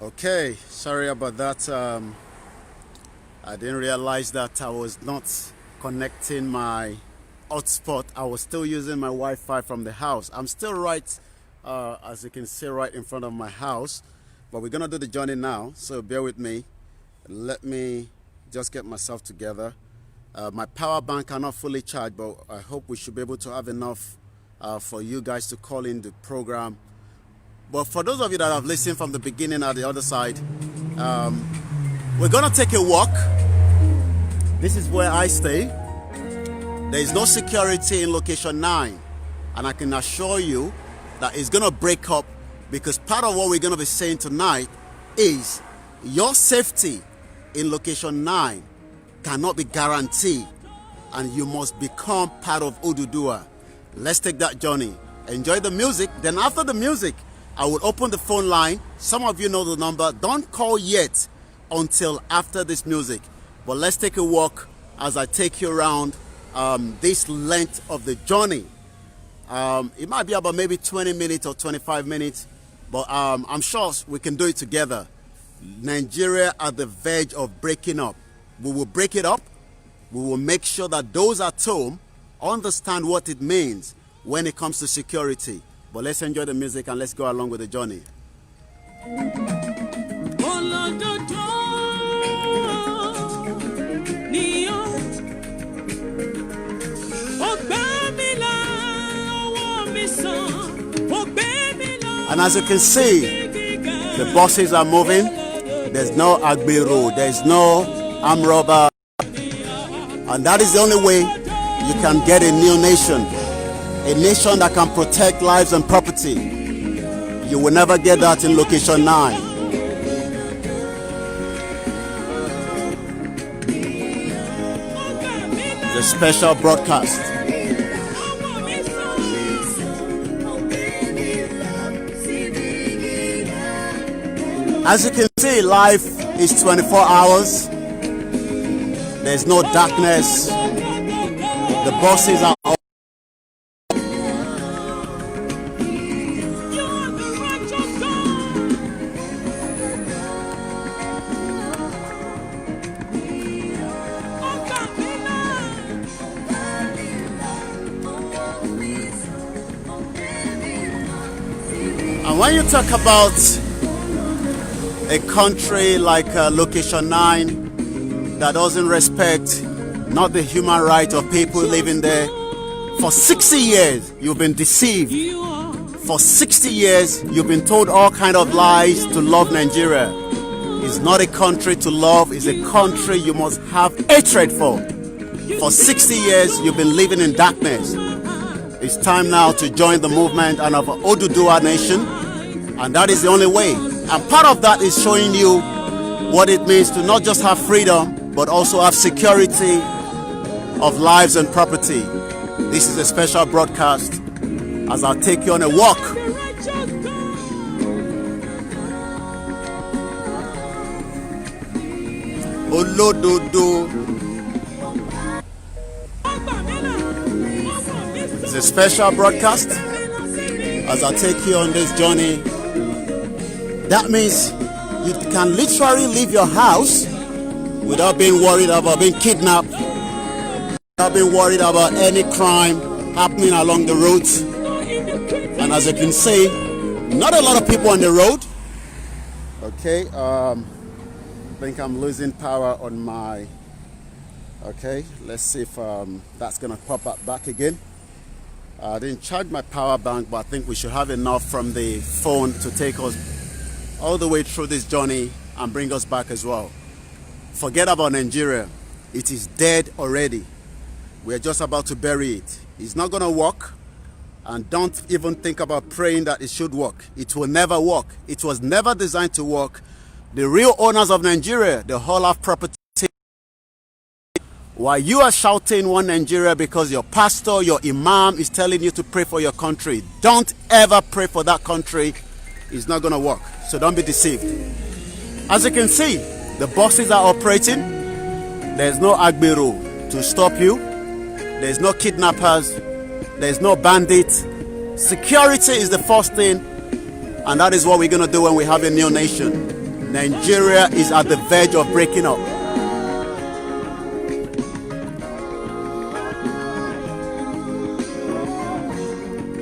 Okay, sorry about that. I didn't realize that I was not connecting my hotspot. I was still using my Wi-Fi from the house. I'm still right, as you can see, right in front of my house. But we're gonna do the journey now, so bear with me. Let me just get myself together. My power bank are not fully charged, but I hope we should be able to have enough for you guys to call in the program. But for those of you that have listened from the beginning at the other side, we're gonna take a walk. This is where I stay. There is no security in location 9, and I can assure you that it's gonna break up, because part of what we're gonna be saying tonight is your safety in location 9 cannot be guaranteed, and you must become part of Oduduwa. Let's take that journey. Enjoy the music. Then after the music, I will open the phone line. Some of you know the number. Don't call yet until after this music. But let's take a walk as I take you around this length of the journey. It might be about maybe 20 minutes or 25 minutes, but I'm sure we can do it together. Nigeria at the verge of breaking up. We will break it up. We will make sure that those at home understand what it means when it comes to security. But let's enjoy the music and let's go along with the journey. And as you can see, the buses are moving. There's no Agbero, there's no armed robber. And that is the only way you can get a new nation. A nation that can protect lives and property. You will never get that in location 9. The special broadcast. As you can see, life is 24 hours. There's no darkness. The buses are open. And when you talk about a country like location 9 that doesn't respect not the human right of people living there, for 60 years you've been deceived. For 60 years you've been told all kind of lies to love Nigeria. It's not a country to love, it's a country you must have hatred for. For 60 years you've been living in darkness. It's time now to join the movement and of Oduduwa nation, and that is the only way. And part of that is showing you what it means to not just have freedom, but also have security of lives and property. This is a special broadcast as I'll take you on a walk. Olododo. It's a special broadcast as I take you on this journey. That means you can literally leave your house without being worried about being kidnapped, without being worried about any crime happening along the roads. And as you can see, not a lot of people on the road. Okay, I think I'm losing power on my... Okay, let's see if that's gonna pop up back again. I didn't charge my power bank, but I think we should have enough from the phone to take us all the way through this journey and bring us back as well. Forget about Nigeria. It is dead already. We're just about to bury it. It's not gonna work, and don't even think about praying that it should work. It will never work. It was never designed to work. The real owners of Nigeria, they all have property. While you are shouting one Nigeria because your pastor, your imam is telling you to pray for your country, don't ever pray for that country. It's not gonna work. So don't be deceived. As you can see, the buses are operating. There's no Agbero to stop you. There's no kidnappers. There's no bandits. Security is the first thing, and that is what we're gonna do when we have a new nation. Nigeria is at the verge of breaking up.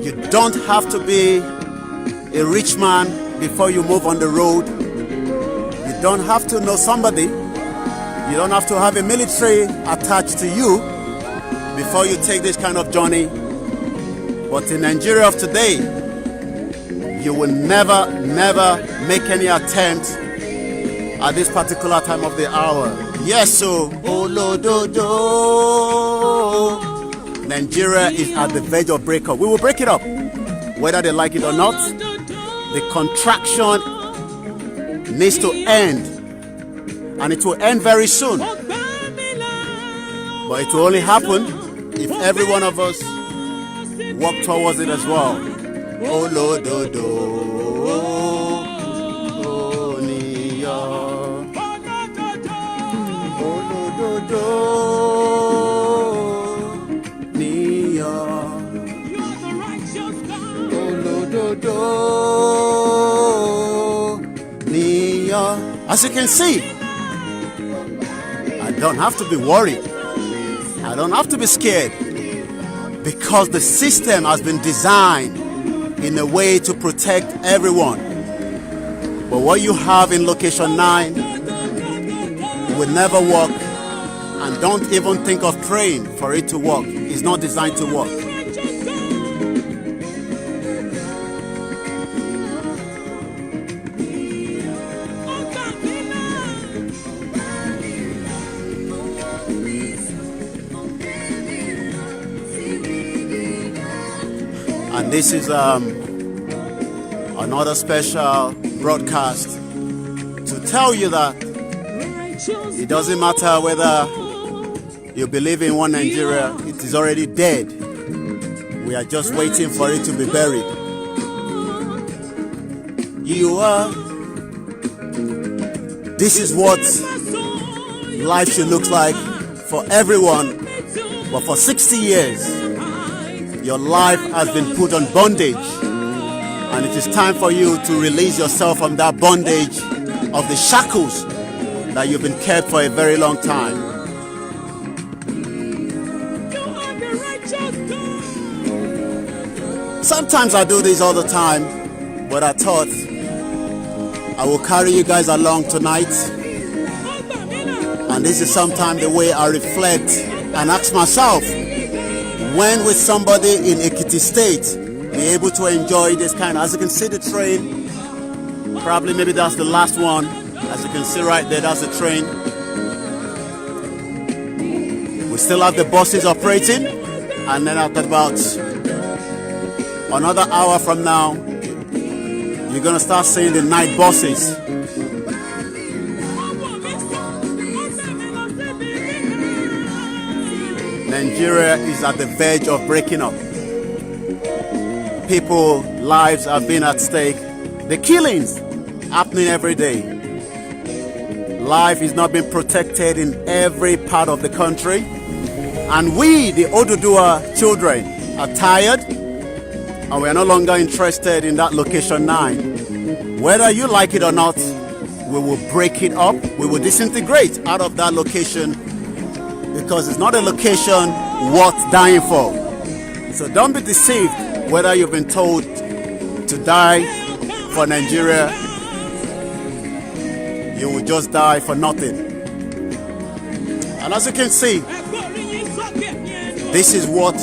You don't have to be a rich man before you move on the road. You don't have to know somebody. You don't have to have a military attached to you before you take this kind of journey. But in Nigeria of today, you will never make any attempt at this particular time of the hour. Yes, so Nigeria is at the verge of breakup. We will break it up, whether they like it or not. The contraction needs to end, and it will end very soon. But it will only happen if every one of us walk towards it as well. As you can see, I don't have to be worried. I don't have to be scared, because the system has been designed in a way to protect everyone. But what you have in location 9 will never work, and don't even think of praying for it to work. It's not designed to work. And this is another special broadcast to tell you that it doesn't matter whether you believe in one Nigeria, it is already dead. We are just waiting for it to be buried. This is what life should look like for everyone. But for 60 years, your life has been put on bondage, and it is time for you to release yourself from that bondage of the shackles that you've been kept for a very long time. Sometimes I do this all the time, but I thought I will carry you guys along tonight. And this is sometimes the way I reflect and ask myself, when will somebody in Ekiti State be able to enjoy this kind of, as you can see the train, probably maybe that's the last one. As you can see right there, that's the train. We still have the buses operating, and then after about another hour from now, you're gonna start seeing the night buses. Nigeria is at the verge of breaking up. People's lives have been at stake. The killings happening every day. Life is not being protected in every part of the country. And we, the Oduduwa children, are tired, and we are no longer interested in that location 9. Whether you like it or not, we will break it up. We will disintegrate out of that location, because it's not a location worth dying for. So don't be deceived whether you've been told to die for Nigeria. You will just die for nothing. And as you can see, this is what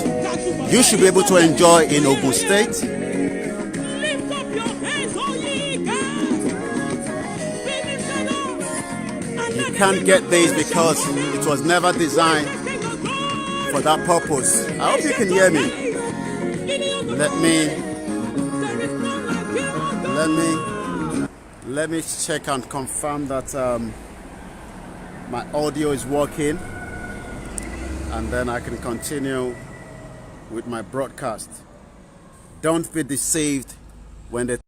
you should be able to enjoy in Ogun State. You can't get this because it was never designed for that purpose. I hope you can hear me. Let me check and confirm that my audio is working, and then I can continue with my broadcast. Don't be deceived when the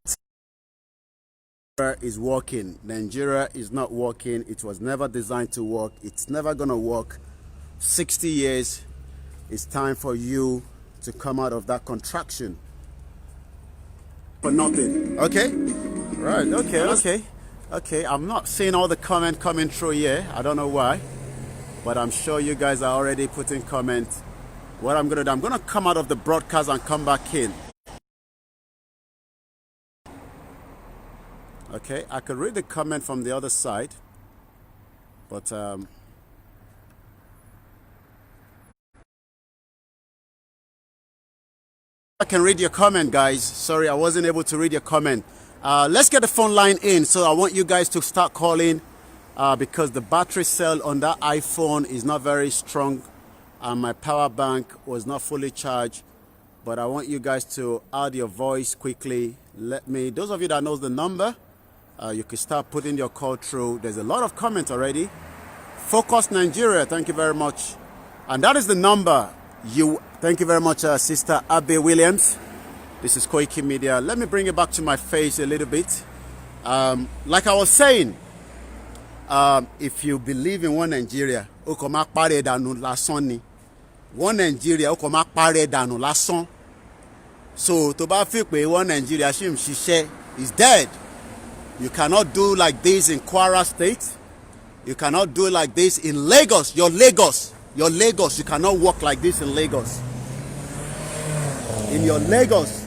is working. Nigeria is not working. It was never designed to work. It's never gonna work. 60 years. It's time for you to come out of that contraction for nothing. Okay? Right, okay. Okay, I'm not seeing all the comment coming through here. I don't know why, but I'm sure you guys are already putting comments. What I'm gonna do, I'm gonna come out of the broadcast and come back in. Okay, I could read the comment from the other side, but I can read your comment, guys. Sorry, I wasn't able to read your comment. Let's get the phone line in. So I want you guys to start calling because the battery cell on that iPhone is not very strong and my power bank was not fully charged. But I want you guys to add your voice quickly. Those of you that knows the number, you can start putting your call through. There's a lot of comments already. Focus Nigeria, thank you very much. And that is the number. Thank you very much, Sister Abby Williams. This is KOIKIMEDIA. Let me bring it back to my face a little bit. Like I was saying, if you believe in one Nigeria, one Nigeria, so to ba feel pe one Nigeria is dead. You cannot do like this in Kwara State. You cannot do like this in Lagos. Your Lagos. You cannot walk like this in Lagos. In your Lagos,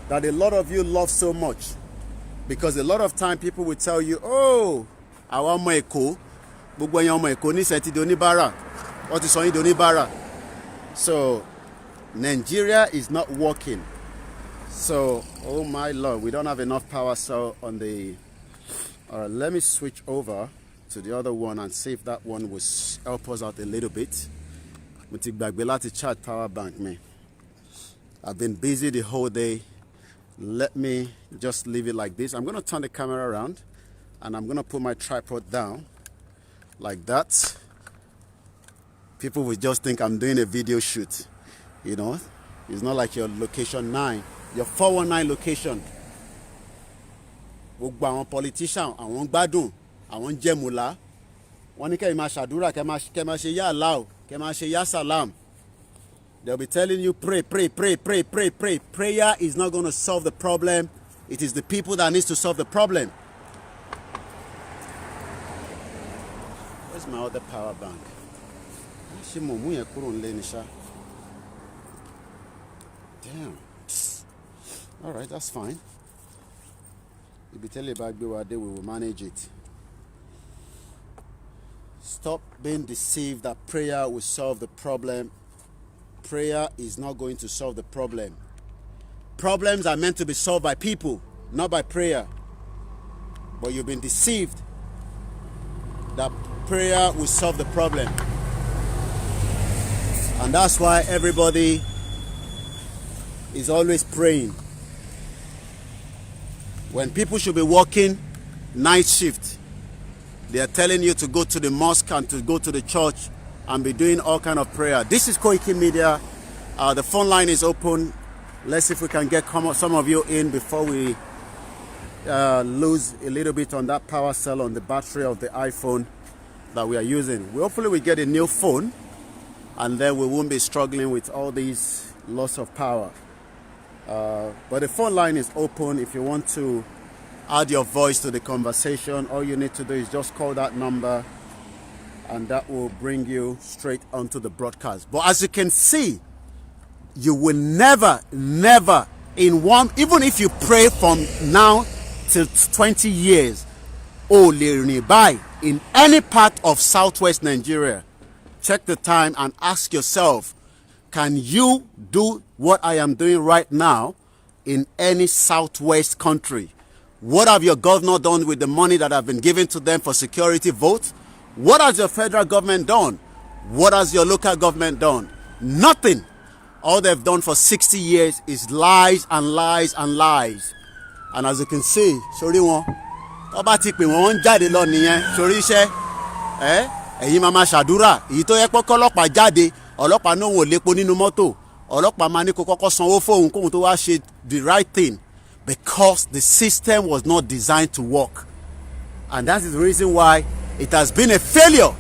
that a lot of you love so much. Because a lot of time people will tell you, oh, àwa ọmọ Èkó, gbogbo ẹ̀yin ọmọ Èkó ní sẹ́tì doníbàárà, wọ́n ti sọ yín doníbàárà. So, Nigeria is not working. So, oh my Lord, we don't have enough power cell on the... Alright, let me switch over to the other one and see if that one will help us out a little bit. Mo ti gbàgbé láti charge power bank me. I've been busy the whole day. Let me just leave it like this. I'm going to turn the camera around and I'm going to put my tripod down like that. People will just think I'm doing a video shoot. You know, it's not like your location 9, your 419 location. Gbogbo àwọn politician, àwọn gbádùn, àwọn jẹmúlá. Wọ́n ní kẹ́ máa ṣàdúrà, kẹ́ máa ṣe ya Allah, kẹ́ máa ṣe ya salam. They'll be telling you pray. Prayer is not going to solve the problem. It is the people that needs to solve the problem. Where's my other power bank? Damn. All right, that's fine. If you tell you about we will manage it. Stop being deceived that prayer will solve the problem. Prayer is not going to solve the problem. Problems are meant to be solved by people, not by prayer. But you've been deceived that prayer will solve the problem. And that's why everybody is always praying. When people should be working night shift, they are telling you to go to the mosque and to go to the church and be doing all kind of prayer. This is KOIKIMEDIA. The phone line is open. Let's see if we can get some of you in before we lose a little bit on that power cell on the battery of the iPhone that we are using. Hopefully we get a new phone and then we won't be struggling with all these loss of power. But the phone line is open. If you want to add your voice to the conversation, all you need to do is just call that number and that will bring you straight onto the broadcast. But as you can see, you will never, even if you pray from now till 20 years, in any part of southwest Nigeria, check the time and ask yourself, can you do what I am doing right now in any southwest country? What have your governor done with the money that have been given to them for security votes? What has your federal government done? What has your local government done? Nothing. All they've done for 60 years is lies and lies and lies. And as you can see, sorry one, ọba ti pè wọ́n jáde lọ nìyẹn, sorry iṣẹ́, ẹ̀yin máa máa ṣàdúrà, èyí tó yẹ pé kọ́lọ́pàá jáde, ọlọ́pàá náà wò lépo nínú mọ́tò, ọlọ́pàá máa ní kó kọ́kọ́ sanwó fóun kóun tó wá ṣe the right thing, because the system was not designed to work. And that is the reason why it has been a failure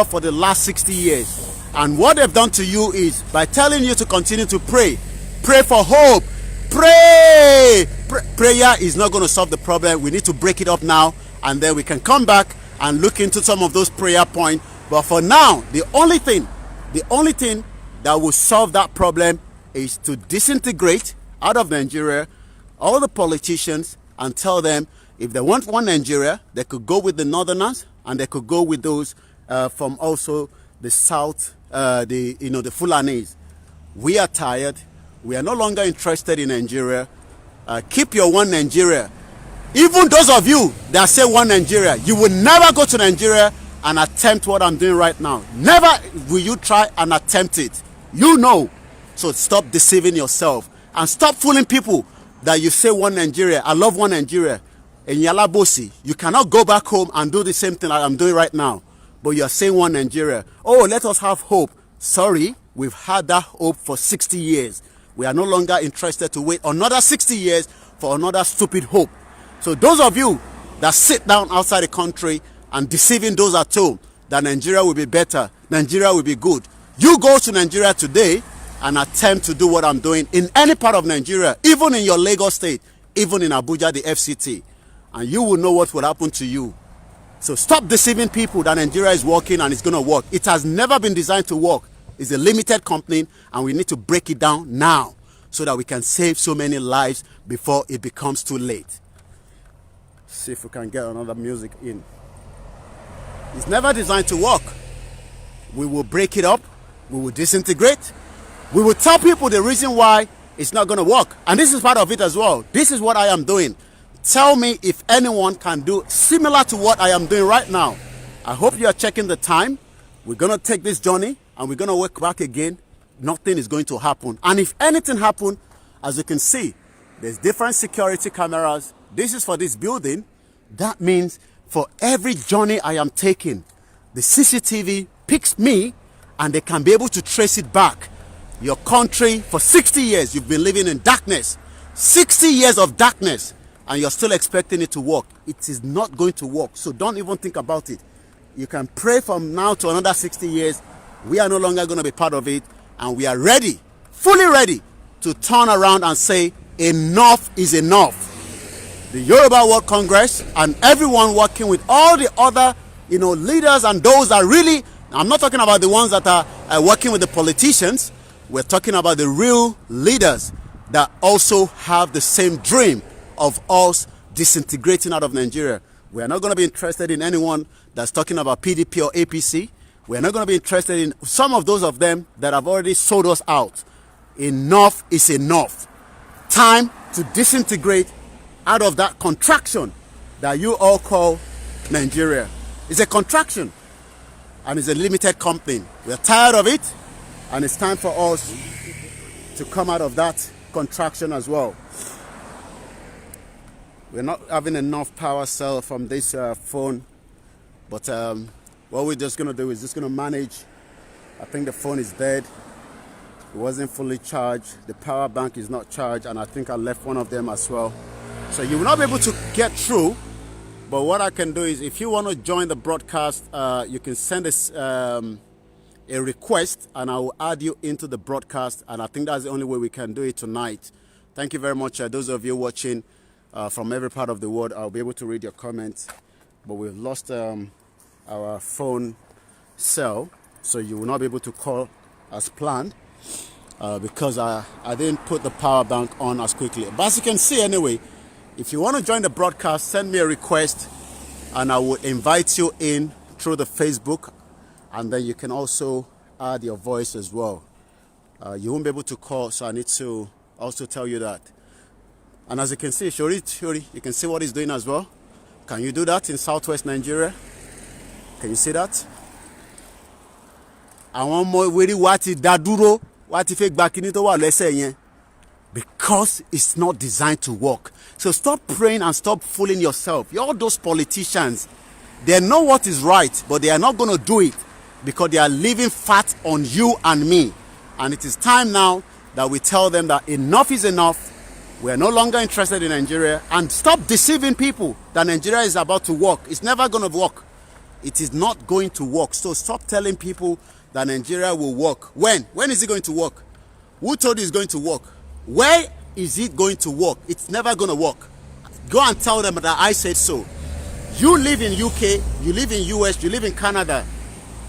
for the last 60 years. And what they've done to you is by telling you to continue to pray for hope, pray prayer is not going to solve the problem. We need to break it up now, and then we can come back and look into some of those prayer points. But for now, the only thing that will solve that problem is to disintegrate out of Nigeria all the politicians and tell them if they want one Nigeria, they could go with the northerners and they could go with those from also the south, the Fulanis. We are tired. We are no longer interested in Nigeria. Keep your one Nigeria. Even those of you that say one Nigeria, you will never go to Nigeria and attempt what I'm doing right now. Never will you try and attempt it. You know. So stop deceiving yourself and stop fooling people that you say one Nigeria. I love one Nigeria. In Yalabosi, you cannot go back home and do the same thing that I'm doing right now. But you're saying one Nigeria. Oh, let us have hope. Sorry, we've had that hope for 60 years. We are no longer interested to wait another 60 years for another stupid hope. So those of you that sit down outside the country and deceiving those at home that Nigeria will be better, Nigeria will be good. You go to Nigeria today and attempt to do what I'm doing in any part of Nigeria, even in your Lagos state, even in Abuja, the FCT, and you will know what will happen to you. So stop deceiving people that Nigeria is working and it's going to work. It has never been designed to work. It's a limited company, and we need to break it down now so that we can save so many lives before it becomes too late. See if we can get another music in. It's never designed to work. We will break it up. We will disintegrate. We will tell people the reason why it's not going to work. And this is part of it as well. This is what I am doing. Tell me if anyone can do similar to what I am doing right now. I hope you are checking the time. We're going to take this journey and we're going to work back again. Nothing is going to happen. And if anything happens, as you can see, there's different security cameras. This is for this building. That means for every journey I am taking, the CCTV picks me and they can be able to trace it back. Your country, for 60 years, you've been living in darkness. 60 years of darkness, and you're still expecting it to work. It is not going to work, so don't even think about it. You can pray from now to another 60 years. We are no longer going to be part of it, and we are ready, fully ready, to turn around and say, enough is enough. The Yoruba World Congress and everyone working with all the other, leaders and those that really, I'm not talking about the ones that are working with the politicians. We're talking about the real leaders that also have the same dream of us disintegrating out of Nigeria. We are not going to be interested in anyone that's talking about PDP or APC. We are not going to be interested in some of those of them that have already sold us out. Enough is enough. Time to disintegrate out of that contraction that you all call Nigeria. It's a contraction and it's a limited company. We're tired of it. And it's time for us to come out of that contraction as well. We're not having enough power cell from this phone. But what we're just going to do is just going to manage. I think the phone is dead. It wasn't fully charged. The power bank is not charged. And I think I left one of them as well. So you will not be able to get through. But what I can do is if you want to join the broadcast, you can send us a request and I will add you into the broadcast, and I think that's the only way we can do it tonight. Thank you very much, those of you watching from every part of the world. I'll be able to read your comments, but we've lost our phone cell, so you will not be able to call as planned because I didn't put the power bank on as quickly. But as you can see anyway, if you want to join the broadcast, send me a request and I will invite you in through the Facebook. And then you can also add your voice as well. You won't be able to call, so I need to also tell you that. And as you can see, Shori, you can see what he's doing as well. Can you do that in southwest Nigeria? Can you see that? I want more really what is daduro, what if it back in it or let's say because it's not designed to work. So stop praying and stop fooling yourself. All those politicians, they know what is right, but they are not going to do it. Because they are living fat on you and me. And it is time now that we tell them that enough is enough. We are no longer interested in Nigeria. And stop deceiving people that Nigeria is about to work. It's never going to work. It is not going to work. So stop telling people that Nigeria will work. When? When is it going to work? Who told you it's going to work? Where is it going to work? It's never going to work. Go and tell them that I said so. You live in UK, you live in US, you live in Canada.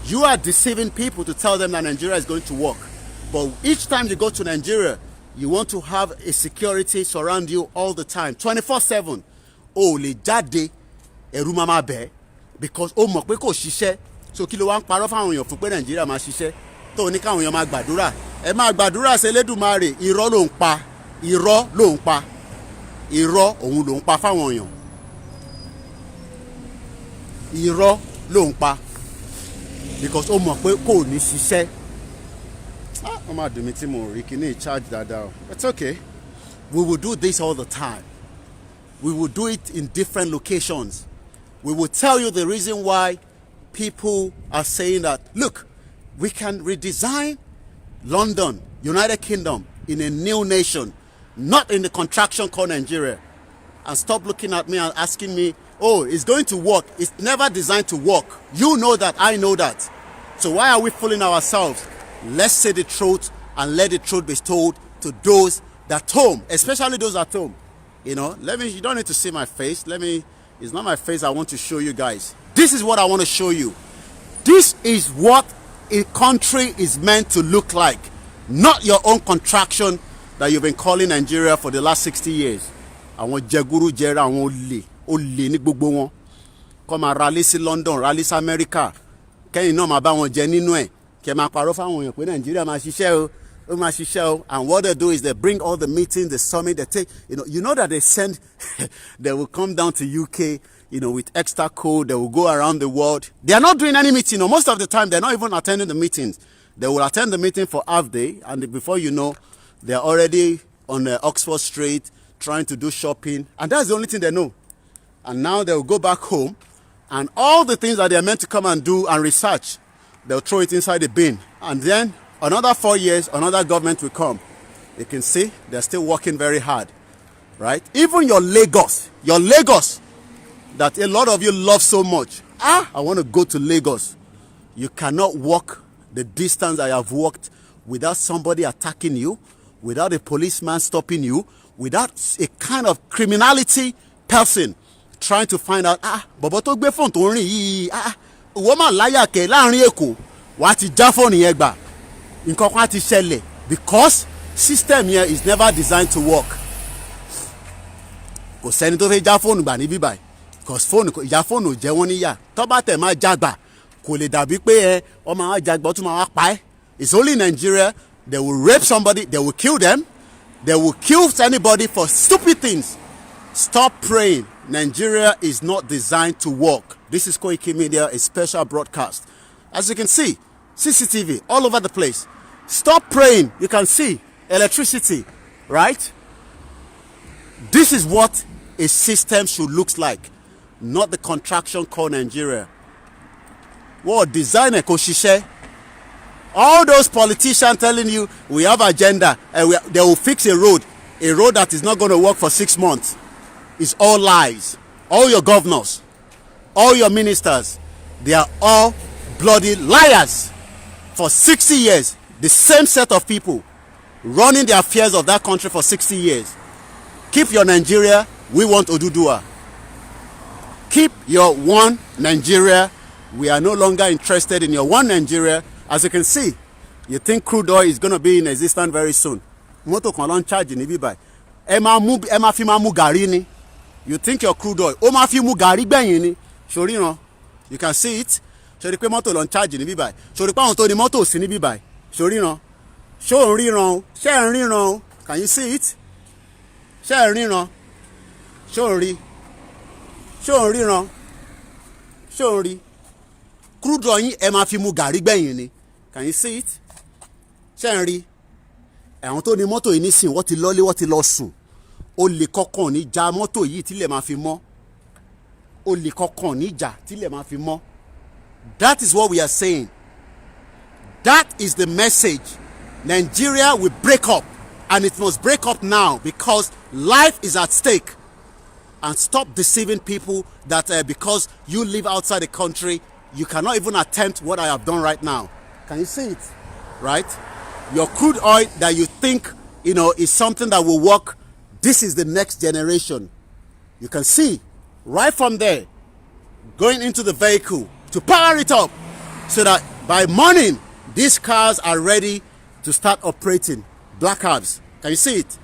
You are deceiving people to tell them that Nigeria is going to work. But each time you go to Nigeria, you want to have a security surround you all the time, 24/7. Oh, le jade eru mama be because o mọ̀ pé kò ṣiṣẹ́. So kí ló wá ń parọ́ fáwọn èèyàn fún pé Nigeria máa ṣiṣẹ́. Tó ní káwọn èèyàn máa gbàdúrà. Ẹ máa gbàdúrà sí Elédùmarè, irọ́ ló ń pa. Irọ́ ló ń pa. Irọ́ òun ló ń pa fáwọn èèyàn. Irọ́ ló ń pa. Because ó mọ̀ pé kò ní ṣiṣẹ́. I'm not doing it more. You can charge that down. It's okay. We will do this all the time. We will do it in different locations. We will tell you the reason why people are saying that, look, we can redesign London, United Kingdom, in a new nation, not in the contraction called Nigeria. And stop looking at me and asking me, oh, it's going to work. It's never designed to work. You know that, I know that. So why are we fooling ourselves? Let's say the truth and let the truth be told to those that home, especially those at home. You know, you don't need to see my face. It's not my face I want to show you guys. This is what I want to show you. This is what a country is meant to look like. Not your own contraction that you've been calling Nigeria for the last 60 years. Àwọn jẹgúrú jẹra àwọn olè ní gbogbo wọn. Come and rally sí London, rally sí America. Kẹ́yìn náà máa bá wọn jẹ nínú ẹ̀. And what they do is they bring all the meetings, the summit, they take, you know that they send, they will come down to UK, with extra code, they will go around the world. They are not doing any meeting, most of the time they're not even attending the meetings. They will attend the meeting for half day, and before you know, they're already on Oxford Street trying to do shopping, and that's the only thing they know. And now they will go back home, and all the things that they're meant to come and do and research, they'll throw it inside the bin. And then another 4 years, another government will come. You can see they're still working very hard, right? Even your Lagos, that a lot of you love so much. I want to go to Lagos. You cannot walk the distance I have walked without somebody attacking you, without a policeman stopping you, without a kind of criminality person trying to find out, bọ̀bọ̀ tó gbé phone tó rìn yìí, woman láyà kẹ̀ láàrin Èkó wá ti já phone yẹn gbà nǹkan kan ti ṣẹlẹ̀ because system here is never designed to work. Kò sẹ́ni tó fẹ́ já phone gbà níbí báyìí because ìjà phone ò jẹ́ wọ́n níyà tó bá tẹ̀ máa jágbà kò lè dàbí pé ọmọ àwọn jágbà tó máa wá pa ẹ́. It's only in Nigeria they will rape somebody, they will kill them, they will kill anybody for stupid things. Stop praying. Nigeria is not designed to work. This is KOIKIMEDIA, a special broadcast. As you can see, CCTV all over the place. Stop praying. You can see electricity, right? This is what a system should look like, not the contraction called Nigeria. What design a koshishe? All those politicians telling you we have agenda and they will fix a road that is not going to work for 6 months. It's all lies. All your governors, all your ministers, they are all bloody liars. For 60 years, the same set of people running the affairs of that country for 60 years. Keep your Nigeria, we want Oduduwa. Keep your one Nigeria, we are no longer interested in your one Nigeria. As you can see, you think crude oil is going to be in existence very soon. Moto kan lon charge ni bibai. Ẹ máa fi máa mu gàrí ni. You think your crude oil, ó máa fi mu gàrí gbẹ̀yìn ni. Sori ran. You can see it. Sori pé mọ́tò lon charge ni bibai. Sori pé àwọn tó ní mọ́tò sí ni bibai. Sori ran. Ṣó ń ríran. Ṣé ń ríran. Can you see it? Ṣé ń ríran. Ṣó ń rí. Ṣó ń ríran. Ṣó ń rí. Crude oil yín ẹ máa fi mu gàrí gbẹ̀yìn ni. Can you see it? Ṣé ń rí. Àwọn tó ní mọ́tò yìí nísìn wọ́n ti lọ́lé wọ́n ti lọ sùn. Olè kankan ní já mọ́tò yìí tílẹ̀ máa fi mọ́. Olè kankan ní já tílẹ̀ máa fi mọ́. That is what we are saying. That is the message. Nigeria will break up, and it must break up now because life is at stake. And stop deceiving people that because you live outside the country, you cannot even attempt what I have done right now. Can you see it? Right? Your crude oil that you think you know, is something that will work. This is the next generation. You can see right from there, going into the vehicle to power it up so that by morning, these cars are ready to start operating. Black cabs. Can you see it?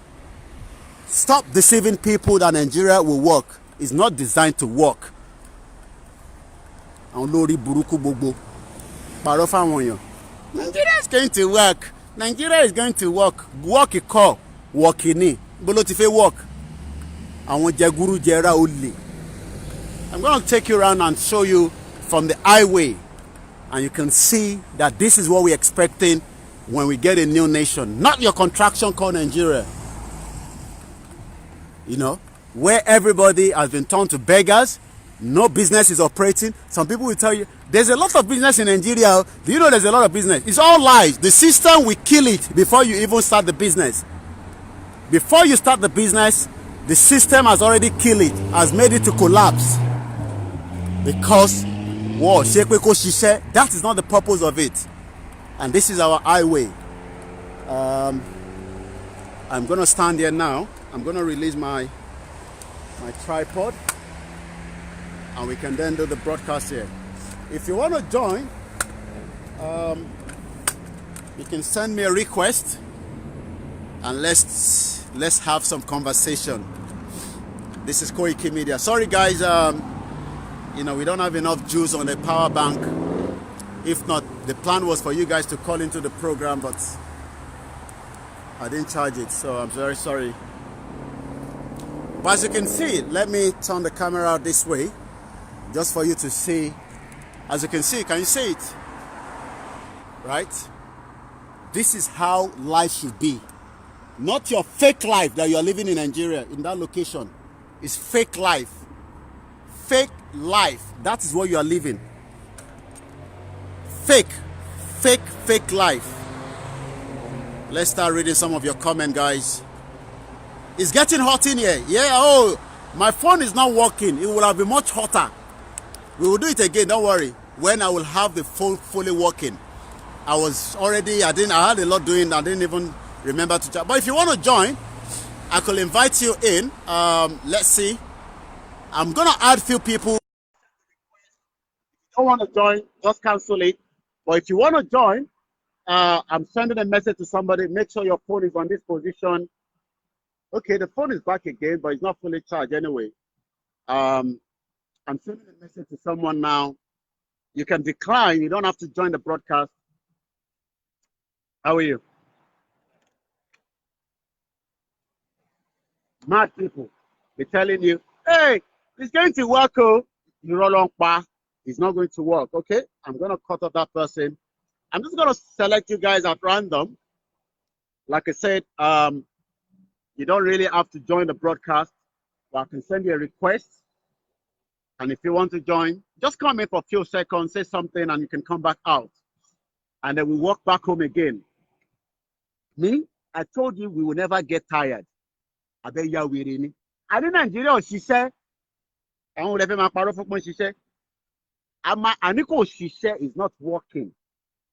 Stop deceiving people that Nigeria will work. It's not designed to work. Nigeria is going to work. Nigeria is going to work. Work it call. Work in. But if it work, I'm going to take you around and show you from the highway, and you can see that this is what we're expecting when we get a new nation. Not your contraction called Nigeria. You know, where everybody has been turned to beggars, no business is operating. Some people will tell you, there's a lot of business in Nigeria. Do you know there's a lot of business? It's all lies. The system will kill it before you even start the business. Before you start the business, the system has already killed it, has made it to collapse. Because, whoa, that is not the purpose of it. And this is our highway. I'm going to stand here now. I'm going to release my tripod, and we can then do the broadcast here. If you want to join, you can send me a request, and let's have some conversation. This is KOIKIMEDIA. Sorry guys, you know, we don't have enough juice on the power bank. If not, the plan was for you guys to call into the program, but I didn't charge it, so I'm very sorry. But as you can see, let me turn the camera out this way, just for you to see. As you can see, can you see it? Right? This is how life should be. Not your fake life that you are living in Nigeria, in that location. It's fake life. Fake life. That is what you are living. Fake life. Let's start reading some of your comments, guys. It's getting hot in here. Yeah, oh, my phone is not working. It will have been much hotter. We will do it again, don't worry. When I will have the phone fully working. I had a lot doing, I didn't even remember to chat. But if you want to join, I could invite you in. Let's see. I'm going to add a few people. If you don't want to join, just cancel it. But if you want to join, I'm sending a message to somebody. Make sure your phone is on this position. Okay, the phone is back again, but it's not fully charged anyway. I'm sending a message to someone now. You can decline. You don't have to join the broadcast. How are you? Mad people. They're telling you, hey, it's going to work. Oh, you roll on bar. It's not going to work. Okay, I'm going to cut off that person. I'm just going to select you guys at random. Like I said, you don't really have to join the broadcast, but I can send you a request. And if you want to join, just come in for a few seconds, say something, and you can come back out. And then we walk back home again. Me, I told you we will never get tired. I bet you are weary. I didn't Nigeria, she said. I won't let my parrot for she said. Aniko, she said, is not working.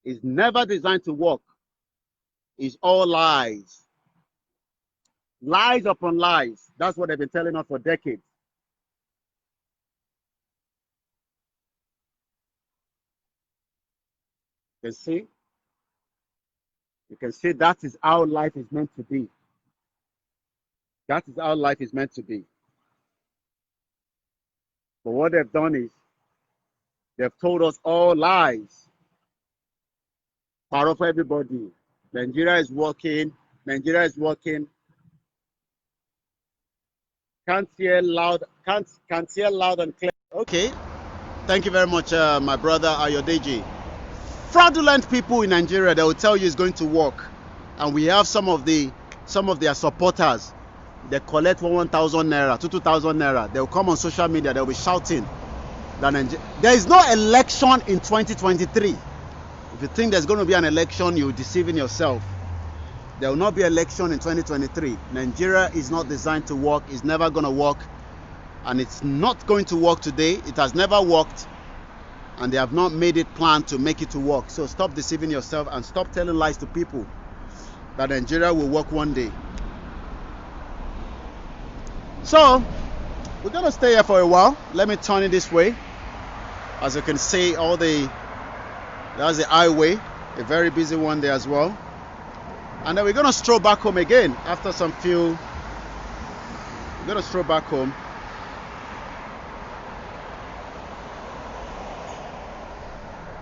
It's never designed to work. It's all lies. Lies upon lies. That's what they've been telling us for decades. You can see that is how life is meant to be. That is how life is meant to be. But what they've done is they've told us all lies. Power of everybody. Nigeria is working. Nigeria is working. Can't hear loud and clear. Okay. Thank you very much, my brother Ayodeji. Fraudulent people in Nigeria, they will tell you it's going to work. And we have some of their supporters. They collect 1,000 naira, 2,000 naira. They will come on social media, they will be shouting that there is no election in 2023. If you think there's going to be an election, you're deceiving yourself. There will not be election in 2023. Nigeria is not designed to work. It's never going to work. And it's not going to work today. It has never worked. And they have not made it plan to make it to work. So stop deceiving yourself and stop telling lies to people. that Nigeria will work one day. So we're gonna stay here for a while. Let me turn it this way. As you can see, that's the highway, a very busy one there as well. And then we're gonna stroll back home again after we're gonna stroll back home.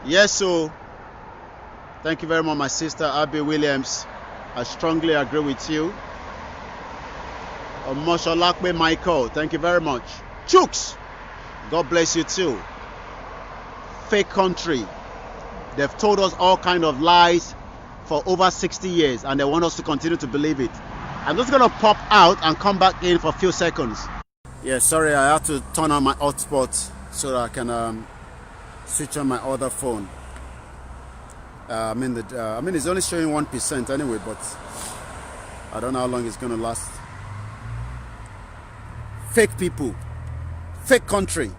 Yes, so thank you very much, my sister Abby Williams. I strongly agree with you. Omosholakpe Michael, thank you very much. Chooks, God bless you too. Fake country. They've told us all kind of lies for over 60 years and they want us to continue to believe it. I'm just gonna pop out and come back in for a few seconds. Yeah, sorry, I had to turn on my hotspot so that I can switch on my other phone. I mean it's only showing 1% anyway, but I don't know how long it's gonna last. Fake people, fake country.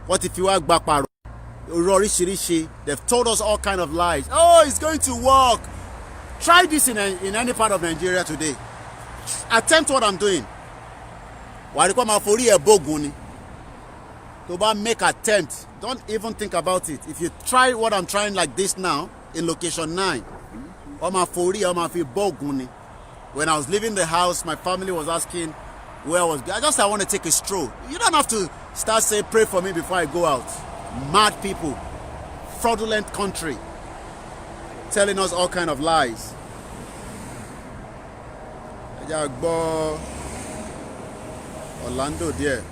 What if you act back? They've told us all kind of lies. Oh, it's going to work. Try this in any part of Nigeria today. Attempt what I'm doing. Make attempt. Don't even think about it. If you try what I'm trying like this now in location 9, when I was leaving the house, my family was asking where I was. I want to take a stroll. You don't have to start saying pray for me before I go out. Mad people, fraudulent country, telling us all kind of lies. Orlando there.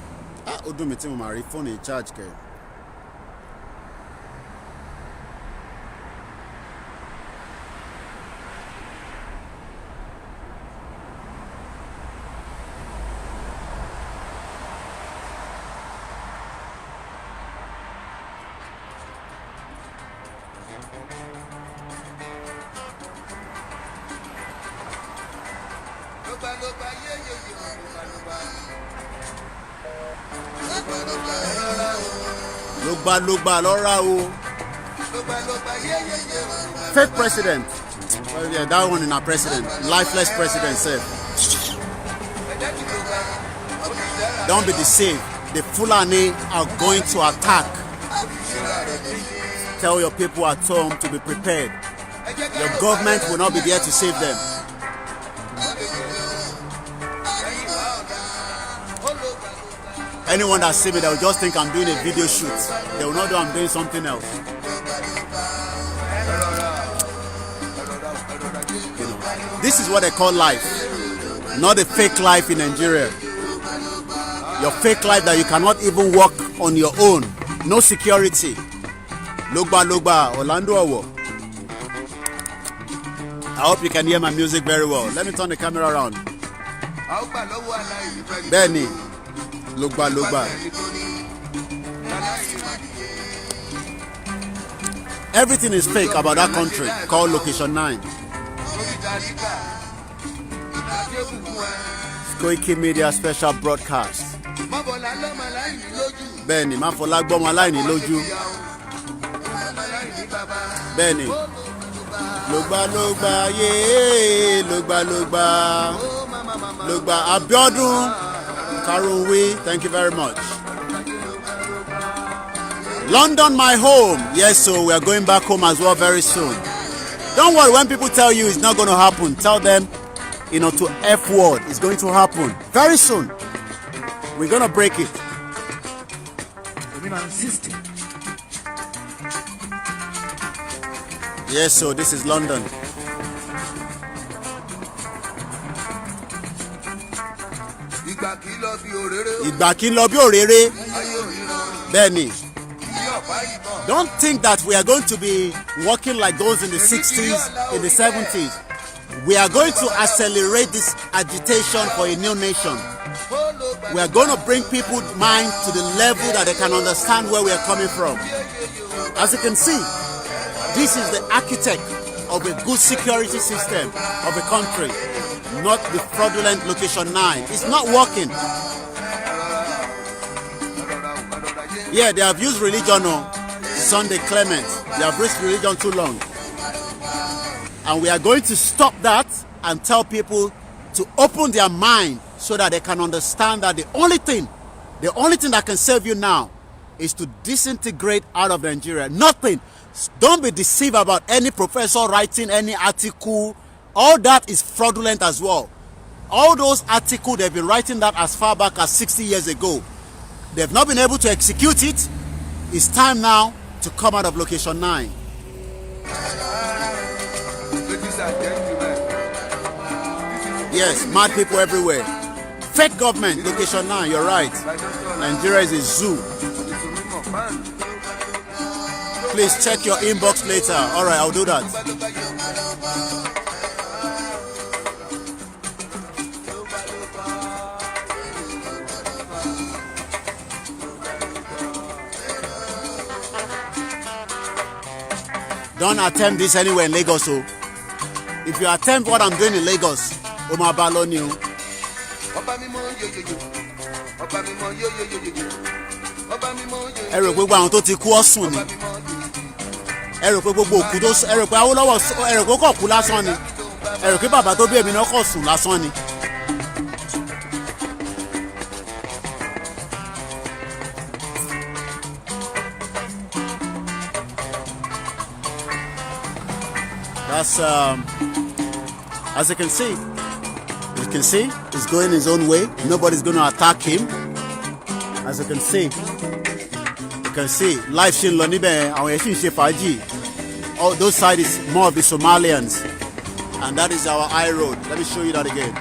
Odu mi ti mo ma ri phone in charge ke. Lugba Laura o. Fake president. Well, yeah, that one in our president. Lifeless president said. Don't be deceived. The Fulani are going to attack. Tell your people at home to be prepared. Your government will not be there to save them. Anyone that see me, they will just think I'm doing a video shoot. They will not know I'm doing something else. You know, this is what they call life, not a fake life in Nigeria. Your fake life that you cannot even walk on your own, no security. Lugba, Orlando Owo. I hope you can hear my music very well. Let me turn the camera around. Benny. Lugba. Everything is fake about that country called Location 9. KOIKIMEDIA special broadcast. Benny, ma folagbo mo alaini loju. Benny. Lugba, yeah, Lugba. Abiodun. Karunwi, thank you very much. London, my home. Yes, so we are going back home as well very soon. Don't worry, when people tell you it's not going to happen, tell them, to F word, it's going to happen very soon. We're going to break it. Yes, so this is London. Benny, don't think that we are going to be working like those in the 60s, in the 70s. We are going to accelerate this agitation for a new nation. We are going to bring people's mind to the level that they can understand where we are coming from. As you can see, this is the architect of a good security system of a country, not the fraudulent Location 9. It's not working. Yeah, they have used religion, Sunday Clement. They have used religion too long. And we are going to stop that and tell people to open their mind so that they can understand that the only thing that can save you now is to disintegrate out of Nigeria. Nothing. Don't be deceived about any professor writing any article. All that is fraudulent as well. All those articles, they've been writing that as far back as 60 years ago. They've not been able to execute it. It's time now to come out of location 9. Yes, mad people everywhere. Fake government, location 9, you're right. Nigeria is a zoo. Please check your inbox later. All right, I'll do that. Don't attempt this anywhere in Lagos. So if you attempt what I'm doing in Lagos, Oma Baloni. Ẹ̀rọ gbogbo àwọn tó ti kú ọ̀sùn ni. Ẹ̀rọ pé gbogbo òkú tó ẹ̀rọ pé Awólọ́wọ̀ ẹ̀rọ pé kọ̀ kú lásán ni. Ẹ̀rọ pé bàbá tó bí èmi náà kọ̀ sùn lásán ni. That's as you can see, he's going his own way. Nobody's going to attack him. As you can see, life shin lonibe àwọn yẹn sì ń ṣe fàájì. All those sides is more of the Somalians, and that is our high road. Let me show you that again.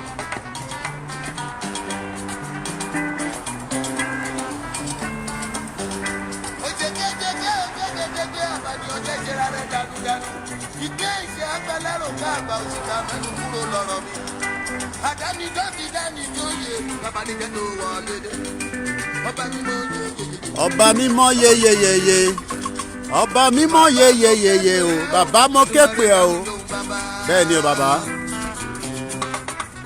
Ọba mímọ́ yeyeyeye, ọba mímọ́ yeyeyeye o, bàbá mo képe o. Bẹ́ẹ̀ ni o bàbá.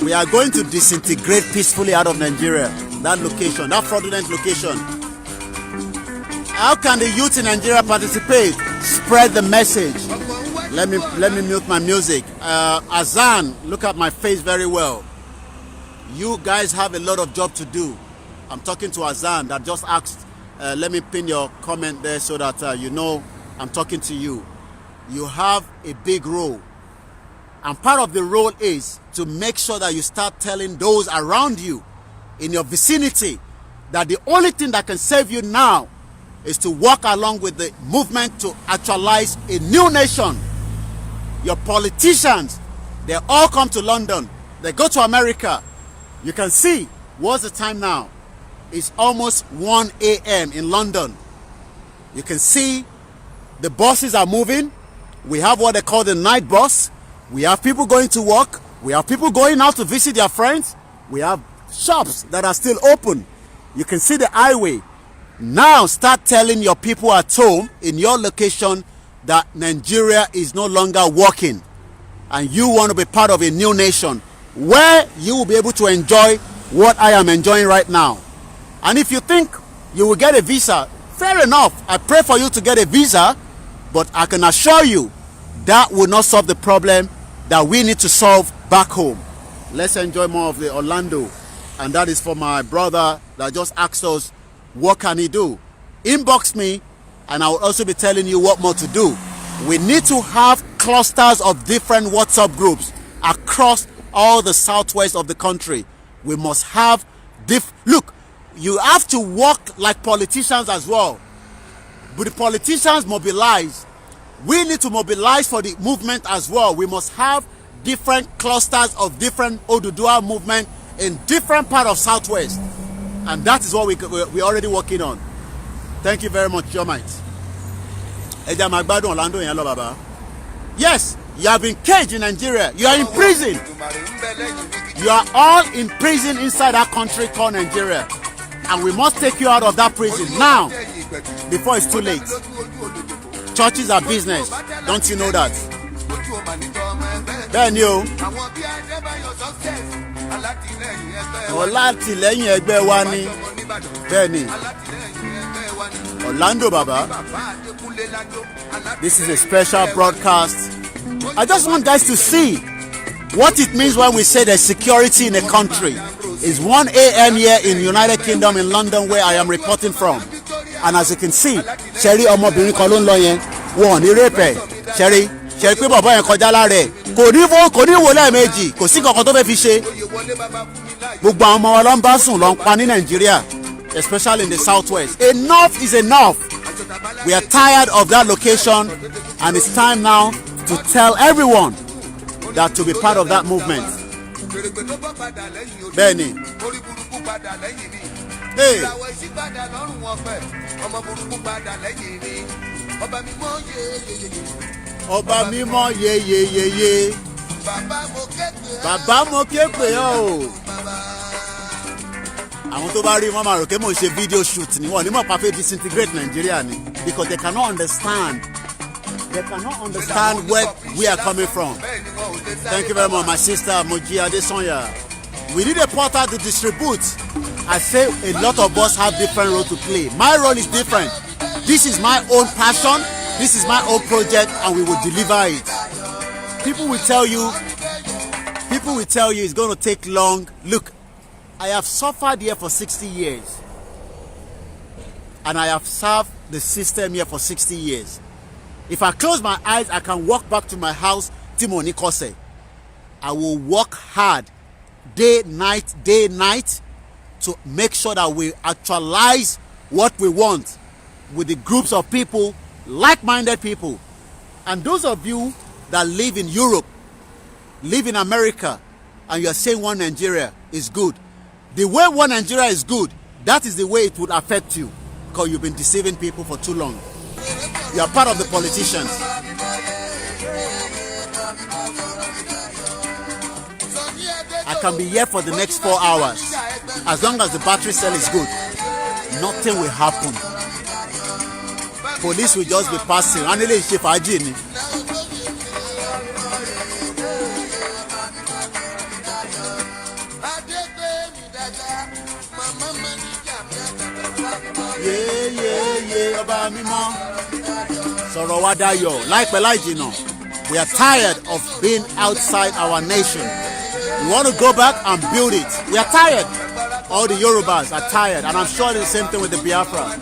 We are going to disintegrate peacefully out of Nigeria. That location, that fraudulent location. How can the youth in Nigeria participate? Spread the message. Let me mute my music. Azan, look at my face very well. You guys have a lot of job to do. I'm talking to Azan that just asked. Let me pin your comment there so that you know I'm talking to you. You have a big role. And part of the role is to make sure that you start telling those around you in your vicinity that the only thing that can save you now is to walk along with the movement to actualize a new nation. Your politicians, they all come to London. They go to America. You can see, what's the time now? It's almost 1 a.m. in London. You can see the buses are moving. We have what they call the night bus. We have people going to work. We have people going out to visit their friends. We have shops that are still open. You can see the highway. Now start telling your people at home in your location that Nigeria is no longer working and you want to be part of a new nation where you will be able to enjoy what I am enjoying right now. And if you think you will get a visa, fair enough. I pray for you to get a visa, but I can assure you that will not solve the problem that we need to solve back home. Let's enjoy more of the Orlando. And that is for my brother that just asked us, what can he do? Inbox me and I will also be telling you what more to do. We need to have clusters of different WhatsApp groups across all the southwest of the country. We must have look, you have to work like politicians as well. But the politicians mobilize. We need to mobilize for the movement as well. We must have different clusters of different Oduduwa movement in different part of southwest. And that is what we're already working on. Thank you very much, Jomite. Yes, you have been caged in Nigeria. You are in prison. You are all in prison inside that country called Nigeria. And we must take you out of that prison now, before it's too late. Churches are business. Don't you know that? Then you. Ọlátìlẹ́yìn ẹgbẹ́ wa ni. Bẹ́ẹ̀ni. Orlando Baba. This is a special broadcast I just want guys to see what it means when we say there's security in a country. It's 1 a.m. here in United Kingdom in London, where I am reporting from. And as you can see, Sherry ọmọbìnrin kan ló ń lọ yẹn, wọ́n ní rape. Sherry pé bàbá yẹn kọjá láre. Kò ní wò lẹ́ẹ̀mejì, kò sí kankan tó fẹ́ fi ṣe. Gbogbo àwọn ọmọ wa ló ń bá sùn ló ń pa ní Nàìjíríà, especially in the southwest. Enough is enough. We are tired of that location, and it's time now to tell everyone that to be part of that movement. Benny. Hey. Ọba mímọ́ ye. Bàbá mo ké pè ọ́. Àwọn tó bá rí wọn máa rò pé mo ṣe video shoot ni wọ́n ní mọ̀ pàfẹ́ disintegrate Nigeria ni, because they cannot understand. They cannot understand where we are coming from. Thank you very much, my sister Moji Adesonya. We need a portal to distribute. I say a lot of us have different roles to play. My role is different. This is my own passion. This is my own project, and we will deliver it. People will tell you it's going to take long. Look, I have suffered here for 60 years. And I have served the system here for 60 years. If I close my eyes, I can walk back to my house, Timoni Kose. I will work hard, day, night, to make sure that we actualize what we want with the groups of people, like-minded people. And those of you that live in Europe, live in America, and you are saying one Nigeria is good. The way one Nigeria is good, that is the way it would affect you, because you've been deceiving people for too long. You are part of the politicians. I can be here for the next 4 hours. As long as the battery cell is good, nothing will happen. Police will just be passing. Yeah, ọba mímọ́. Sọ̀rọ̀ wa dayọ̀ láìpẹ́ láì jìnnà. We are tired of being outside our nation. We want to go back and build it. We are tired. All the Yorubas are tired, and I'm sure it's the same thing with the Biafra.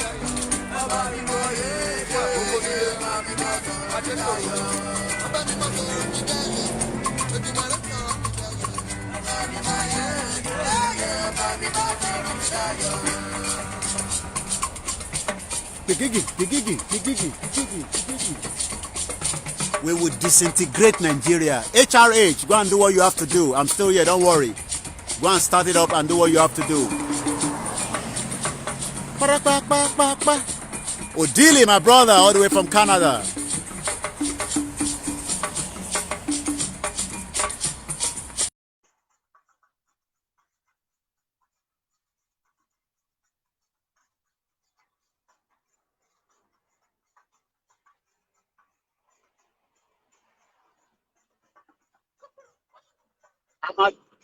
We will disintegrate Nigeria. HRH, go and do what you have to do. I'm still here, don't worry. Go and start it up and do what you have to do. Odili, my brother, all the way from Canada.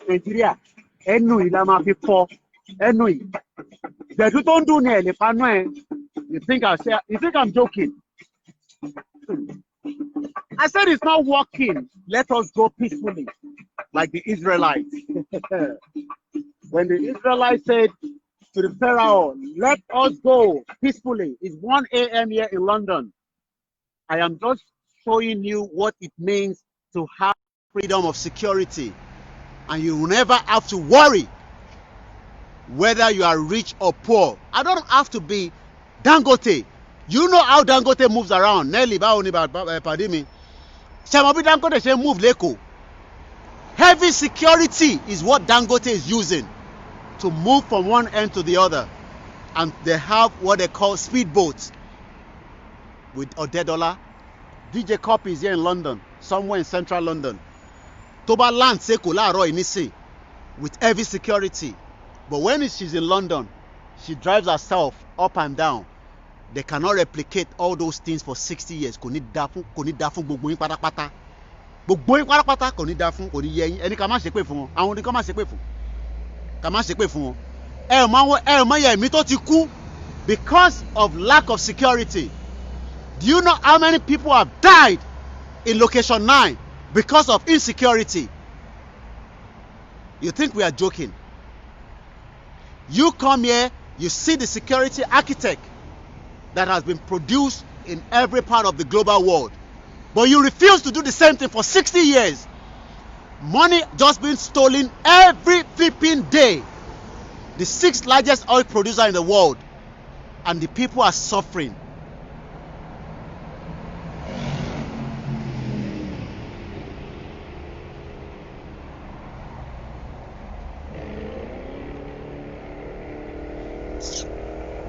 Nigeria, ẹnu ìlà máa fi fọ́ ẹnu yìí. Gbẹ̀dú tó ń dùn ní ẹ̀lẹ́ panú ẹ̀. You think I'm joking? I said it's not working. Let us go peacefully, like the Israelites. When the Israelites said to the Pharaoh, "Let us go peacefully," it's 1 a.m. here in London. I am just showing you what it means to have freedom of security. And you will never have to worry whether you are rich or poor. I don't have to be Dangote. You know how Dangote moves around. Nelly, pardon me. Dangote say move Leko. Heavy security is what Dangote is using to move from one end to the other. And they have what they call speedboats with Odedola. DJ Copy is here in London, somewhere in central London. Toba land Seko Laaro Inisi with heavy security. But when she's in London, she drives herself up and down. They cannot replicate all those things for 60 years. Kò ní dá fún gbogbo yín pátápátá. Gbogbo yín pátápátá kò ní dá fún, kò ní yé yín. Ẹni ká má ṣépè fún wọn. Àwọn ni ká má ṣépè fún. Ká má ṣépè fún wọn. Ẹ mọ̀ yẹ ẹ̀mí tó ti kú because of lack of security. Do you know how many people have died in location 9 because of insecurity. You think we are joking? You come here, you see the security architect that has been produced in every part of the global world, but you refuse to do the same thing for 60 years. Money just being stolen every flipping day. The 6th largest oil producer in the world, and the people are suffering.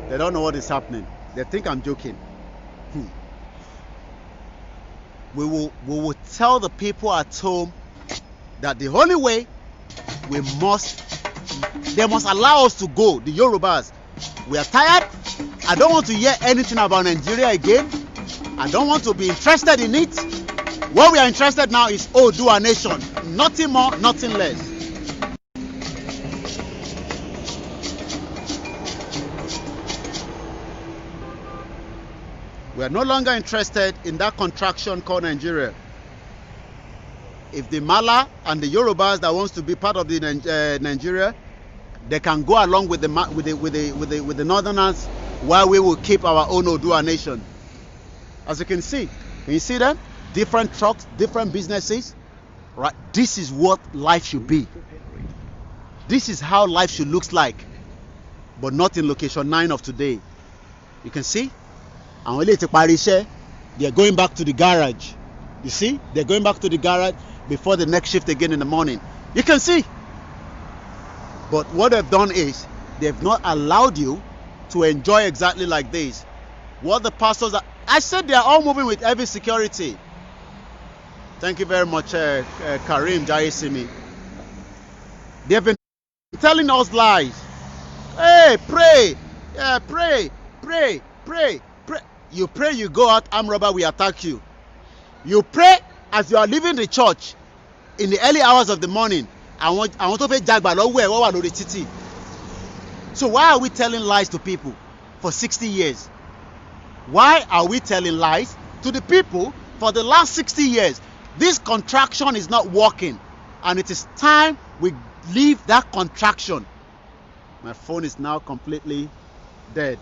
They don't know what is happening. They think I'm joking. We will tell the people at home that the only way they must allow us to go, the Yorubas. We are tired. I don't want to hear anything about Nigeria again. I don't want to be interested in it. What we are interested now is Oduduwa nation. Nothing more, nothing less. We are no longer interested in that contraction called Nigeria. If the Mala and the Yorubas that wants to be part of the Nigeria, they can go along with the Northerners, while we will keep our own Oduduwa nation. As you can see them, different trucks, different businesses, right? This is what life should be. This is how life should look like, but not in location 9 of today. You can see. And when they're going back to the garage. You see, they're going back to the garage before the next shift again in the morning. You can see. But what they've done is they've not allowed you to enjoy exactly like this. What the pastors are, I said they are all moving with heavy security. Thank you very much, Karim Jayesimi. They've been telling us lies. Hey, pray. Yeah, pray. You pray, you go out, armed robber will attack you. You pray as you are leaving the church in the early hours of the morning. I want to pay Jagba. So why are we telling lies to people for 60 years? Why are we telling lies to the people for the last 60 years? This contraction is not working, and it is time we leave that contraction. My phone is now completely dead.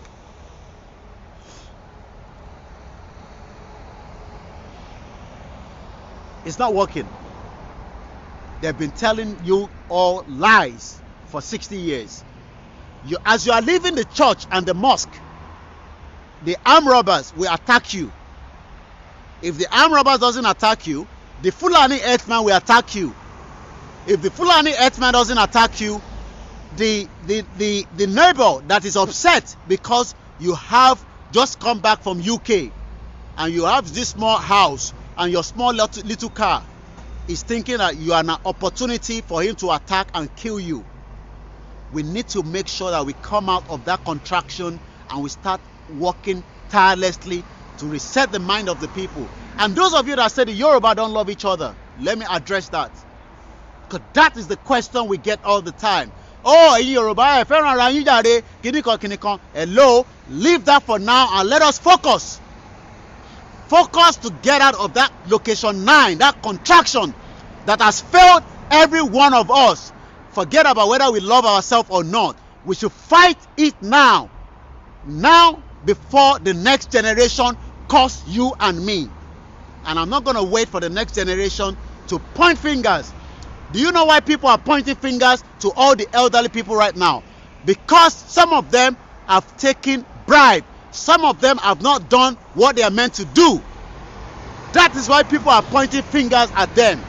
It's not working. They've been telling you all lies for 60 years. As you are leaving the church and the mosque, the armed robbers will attack you. If the armed robbers doesn't attack you, the Fulani herdsman will attack you. If the Fulani herdsman doesn't attack you, the neighbor that is upset because you have just come back from UK and you have this small house and your small little car is thinking that you are an opportunity for him to attack and kill you. We need to make sure that we come out of that contraction and we start working tirelessly to reset the mind of the people. And those of you that say the Yoruba don't love each other, let me address that. Because that is the question we get all the time. Oh, Yoruba, hello, leave that for now and let us focus. Focus to get out of that location 9, that contraction that has failed every one of us. Forget about whether we love ourselves or not. We should fight it now. Now, before the next generation costs you and me. And I'm not going to wait for the next generation to point fingers. Do you know why people are pointing fingers to all the elderly people right now? Because some of them have taken bribe. Some of them have not done what they are meant to do. That is why people are pointing fingers at them.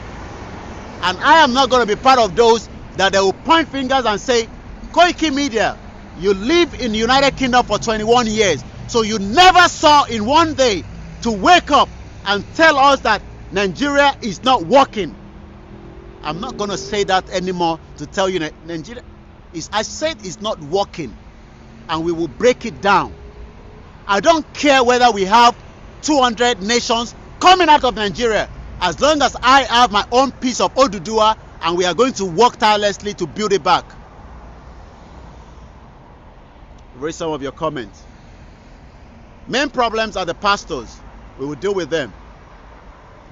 And I am not going to be part of those that they will point fingers and say, KOIKIMEDIA, you live in the United Kingdom for 21 years. So you never saw in one day to wake up and tell us that Nigeria is not working. I'm not going to say that anymore to tell you that Nigeria is, I said it's not working. And we will break it down. I don't care whether we have 200 nations coming out of Nigeria, as long as I have my own piece of Oduduwa and we are going to work tirelessly to build it back. Read some of your comments. Main problems are the pastors. We will deal with them.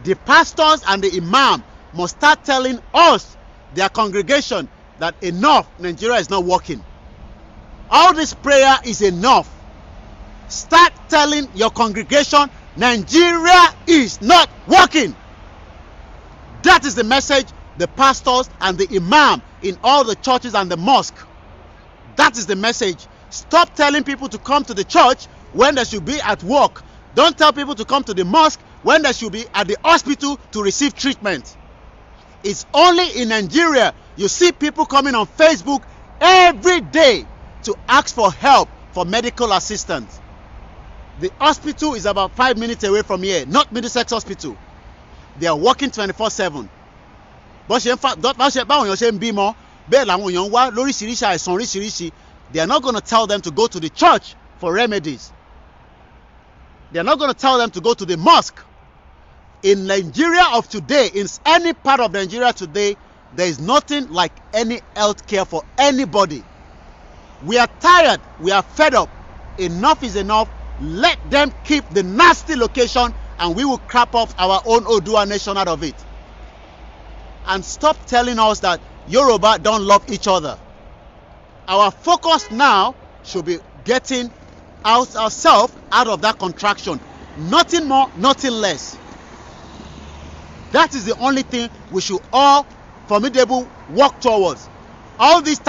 The pastors and the imam must start telling us, their congregation, that enough, Nigeria is not working. All this prayer is enough. Start telling your congregation, Nigeria is not working. That is the message the pastors and the imam in all the churches and the mosque. That is the message. Stop telling people to come to the church when they should be at work. Don't tell people to come to the mosque when they should be at the hospital to receive treatment. It's only in Nigeria you see people coming on Facebook every day to ask for help for medical assistance. The hospital is about 5 minutes away from here, not Middlesex Hospital. They are working 24/7. They are not going to tell them to go to the church for remedies. They are not going to tell them to go to the mosque. In Nigeria of today, in any part of Nigeria today, there is nothing like any health care for anybody. We are tired. We are fed up. Enough is enough. Let them keep the nasty location and we will crap up our own Oduduwa nation out of it. And stop telling us that Yoruba don't love each other. Our focus now should be getting ourselves out of that contraction. Nothing more, nothing less. That is the only thing we should all formidable work towards. All these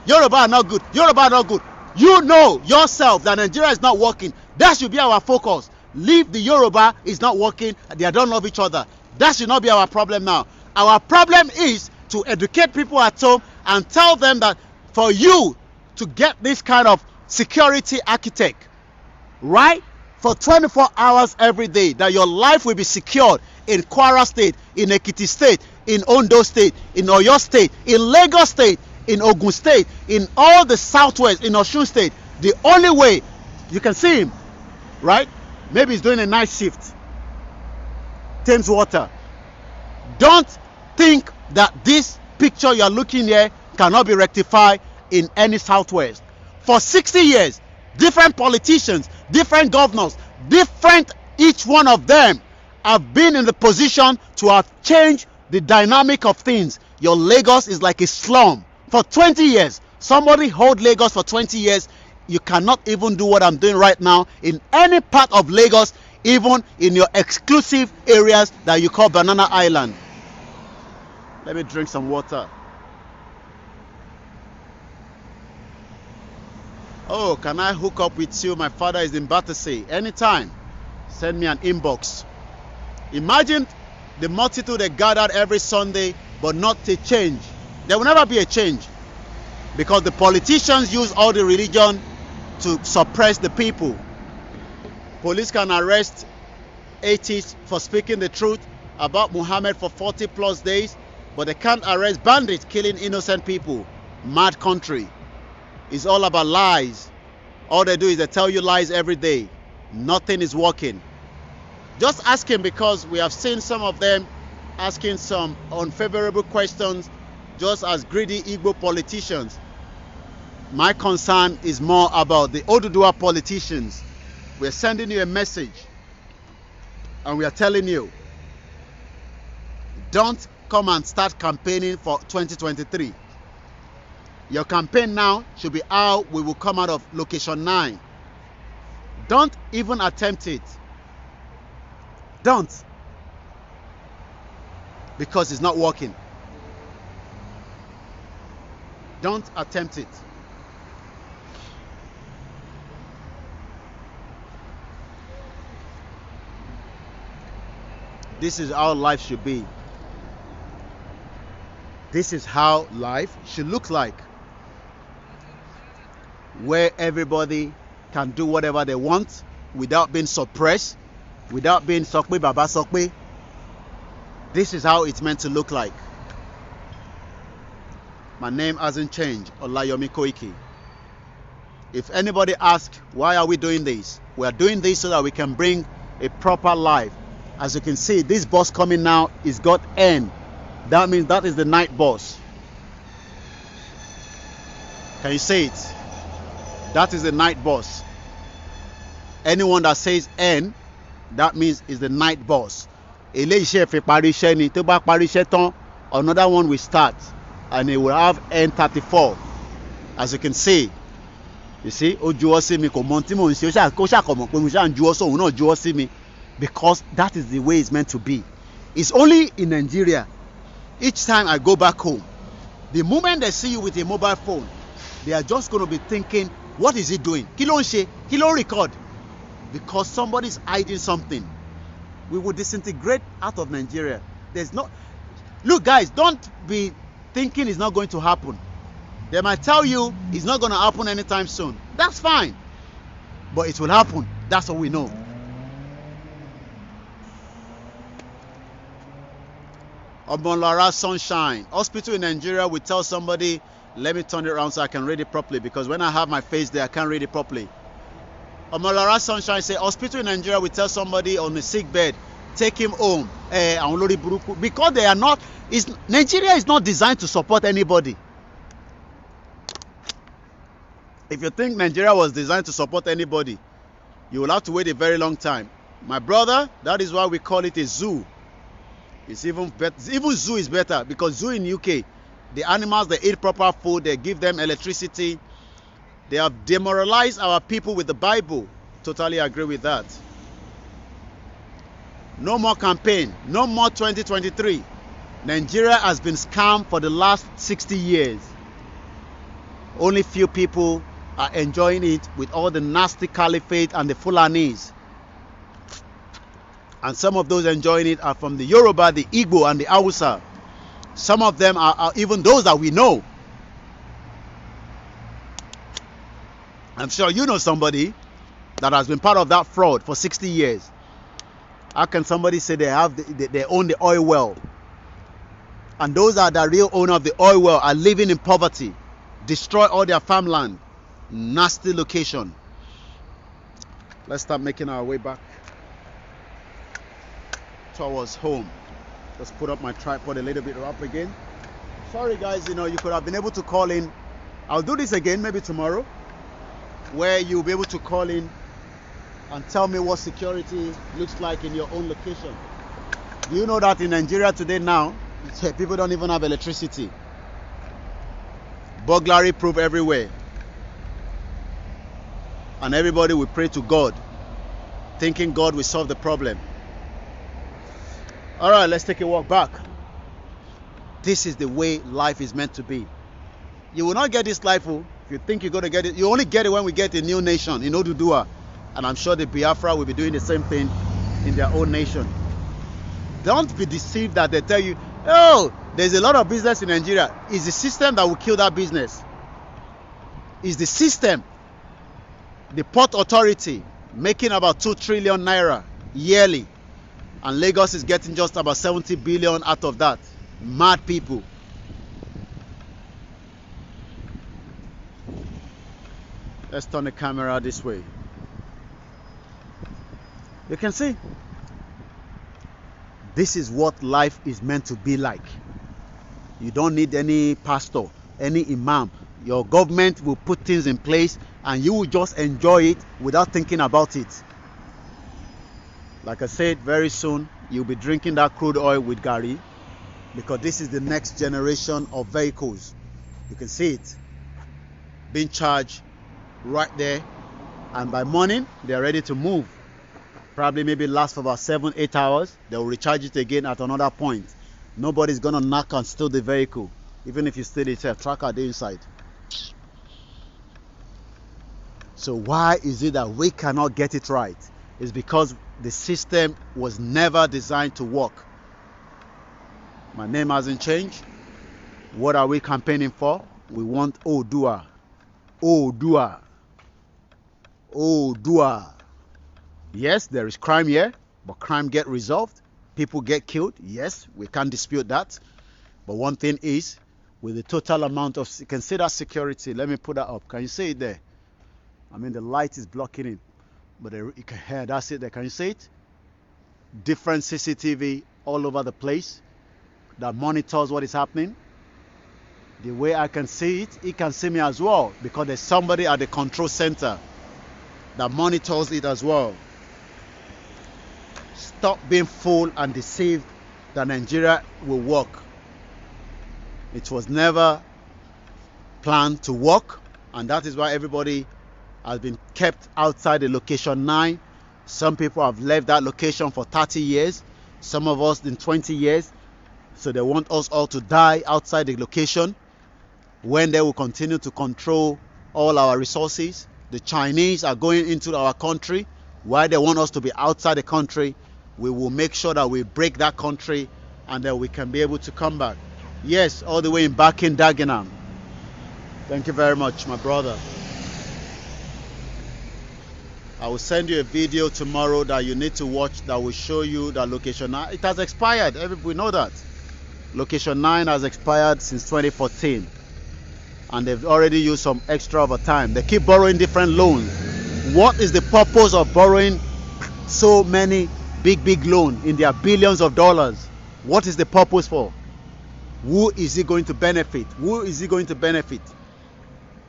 Yoruba are not good. Yoruba are not good. You know yourself that Nigeria is not working. That should be our focus. Leave the Yoruba is not working. They don't love each other. That should not be our problem now. Our problem is to educate people at home and tell them that for you to get this kind of security architect, right, for 24 hours every day, that your life will be secured in Kwara State, in Ekiti State, in Ondo State, in Oyo State, in Lagos State, in Ogun State, in all the Southwest, in Osun State. The only way you can see him, right? Maybe he's doing a night shift. Thames Water. Don't think that this picture you're looking here cannot be rectified in any Southwest. For 60 years, different politicians, different governors, different each one of them have been in the position to have changed the dynamic of things. Your Lagos is like a slum. For 20 years, somebody hold Lagos for 20 years. You cannot even do what I'm doing right now in any part of Lagos, even in your exclusive areas that you call Banana Island. Let me drink some water. Oh, can I hook up with you? My father is in Battersea. Anytime. Send me an inbox. Imagine the multitude that gathered every Sunday, but not a change. There will never be a change. Because the politicians use all the religion to suppress the people. Police can arrest atheists for speaking the truth about Muhammad for 40 plus days, but they can't arrest bandits killing innocent people. Mad country. It's all about lies. All they do is they tell you lies every day. Nothing is working. Just ask him, because we have seen some of them asking some unfavorable questions, just as greedy Igbo politicians. My concern is more about the Oduduwa politicians. We're sending you a message and we are telling you, don't come and start campaigning for 2023. Your campaign now should be how we will come out of location 9. Don't even attempt it. Don't. Because it's not working. Don't attempt it. This is how life should be. This is how life should look like. Where everybody can do whatever they want without being suppressed, without being sokwe baba sokwe. This is how it's meant to look like. My name hasn't changed, Olayomi Koiki. If anybody asks, why are we doing this? We are doing this so that we can bring a proper life. As you can see, this bus coming now is got N. That means that is the night bus. Can you see it? That is the night bus. Anyone that says N, that means it's the night bus. eléyìí ṣe fi parí iṣẹ́ ni, tó bá parí iṣẹ́ tán another one will start and it will have N34 as you can see. You see, ó juwọ́ sí mi, kò mọ tí mò ń ṣe, ó ṣàkọ̀mọ̀ pé mo ṣáà ń juwọ́ sóhun náà juwọ́ sí mi, because that is the way it's meant to be. It's only in Nigeria. Each time I go back home, the moment they see you with a mobile phone, they are just going to be thinking, what is he doing? Kí ló ń ṣe? Kí ló ń record? Because somebody is hiding something. We will disintegrate out of Nigeria. There's no... Look, guys, don't be thinking it's not going to happen. They might tell you it's not going to happen anytime soon. That's fine. But it will happen. That's what we know. Omolara Sunshine. Hospital in Nigeria will tell somebody, let me turn it around so I can read it properly, because when I have my face there, I can't read it properly. Omolara Sunshine say, hospital in Nigeria will tell somebody on a sick bed, take him home. Because they are not... Nigeria is not designed to support anybody. If you think Nigeria was designed to support anybody, you will have to wait a very long time. My brother, that is why we call it a zoo. It's even better. Even zoo is better, because zoo in UK, the animals, they eat proper food, they give them electricity. They have demoralized our people with the Bible. Totally agree with that. No more campaign. No more 2023. Nigeria has been scammed for the last 60 years. Only few people are enjoying it, with all the nasty caliphate and the Fulanis. And some of those enjoying it are from the Yoruba, the Igbo, and the Hausa. Some of them are even those that we know. I'm sure you know somebody that has been part of that fraud for 60 years. How can somebody say they own the oil well? And those are the real owner of the oil well are living in poverty, destroy all their farmland. Nasty location. Let's start making our way back towards home. Let's put up my tripod a little bit up again. Sorry guys, you could have been able to call in. I'll do this again maybe tomorrow, where you'll be able to call in and tell me what security looks like in your own location. Do you know that in Nigeria today now, people don't even have electricity? Burglary proof everywhere. And everybody will pray to God, thinking God will solve the problem. All right, let's take a walk back. This is the way life is meant to be. You will not get this life, if you think you're going to get it. You only get it when we get a new nation in Oduduwa. And I'm sure the Biafra will be doing the same thing in their own nation. Don't be deceived that they tell you, oh, there's a lot of business in Nigeria. It's the system that will kill that business. It's the system. The port authority making about 2 trillion naira yearly, and Lagos is getting just about 70 billion out of that. Mad people. Let's turn the camera this way. You can see this is what life is meant to be like. You don't need any pastor, any imam. Your government will put things in place and you will just enjoy it without thinking about it. Like I said, very soon you'll be drinking that crude oil with Gary, because this is the next generation of vehicles. You can see it being charged right there, and by morning they're ready to move. Probably maybe last for about 7-8 hours. They'll recharge it again at another point. Nobody's gonna knock and steal the vehicle. Even if you steal it, tracker the inside. So why is it that we cannot get it right? It's because the system was never designed to work. My name hasn't changed. What are we campaigning for? We want Odua. Odua. Odua. Yes, there is crime here, but crime get resolved. People get killed. Yes, we can't dispute that. But one thing is, with the total amount of, you can see that security. Let me put that up. Can you see it there? I mean, the light is blocking it, but you can hear, that's it there. Can you see it? Different CCTV all over the place that monitors what is happening. The way I can see it, he can see me as well, because there's somebody at the control center that monitors it as well. stop being fooled and deceived that Nigeria will work. It was never planned to work, and that is why everybody has been kept outside the location 9. Some people have left that location for 30 years, some of us in 20 years. So they want us all to die outside the location when they will continue to control all our resources. The Chinese are going into our country. While they want us to be outside the country, we will make sure that we break that country and that we can be able to come back. Yes, all the way back in Dagenham. Thank you very much, my brother. I will send you a video tomorrow that you need to watch that will show you that location 9. It has expired. Everybody know that. Location 9 has expired since 2014. And they've already used some extra overtime. They keep borrowing different loans. What is the purpose of borrowing so many big loans in their billions of dollars? What is the purpose for? Who is it going to benefit? Who is it going to benefit?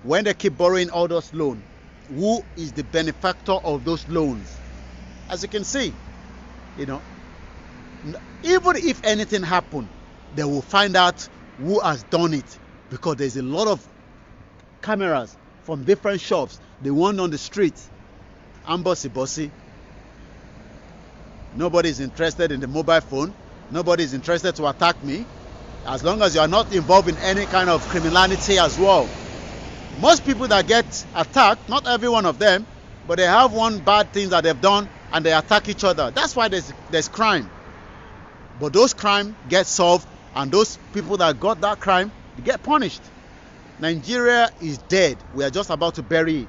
When they keep borrowing all those loans, who is the benefactor of those loans? As you can see, you know, even if anything happened, they will find out who has done it, because there's a lot of cameras from different shops. The one on the street, bossy. Nobody is interested in the mobile phone. Nobody is interested to attack me, as long as you are not involved in any kind of criminality as well. Most people that get attacked, not every one of them, but they have one bad thing that they've done and they attack each other. That's why there's crime. But those crimes get solved, and those people that got that crime, they get punished. Nigeria is dead. We are just about to bury it.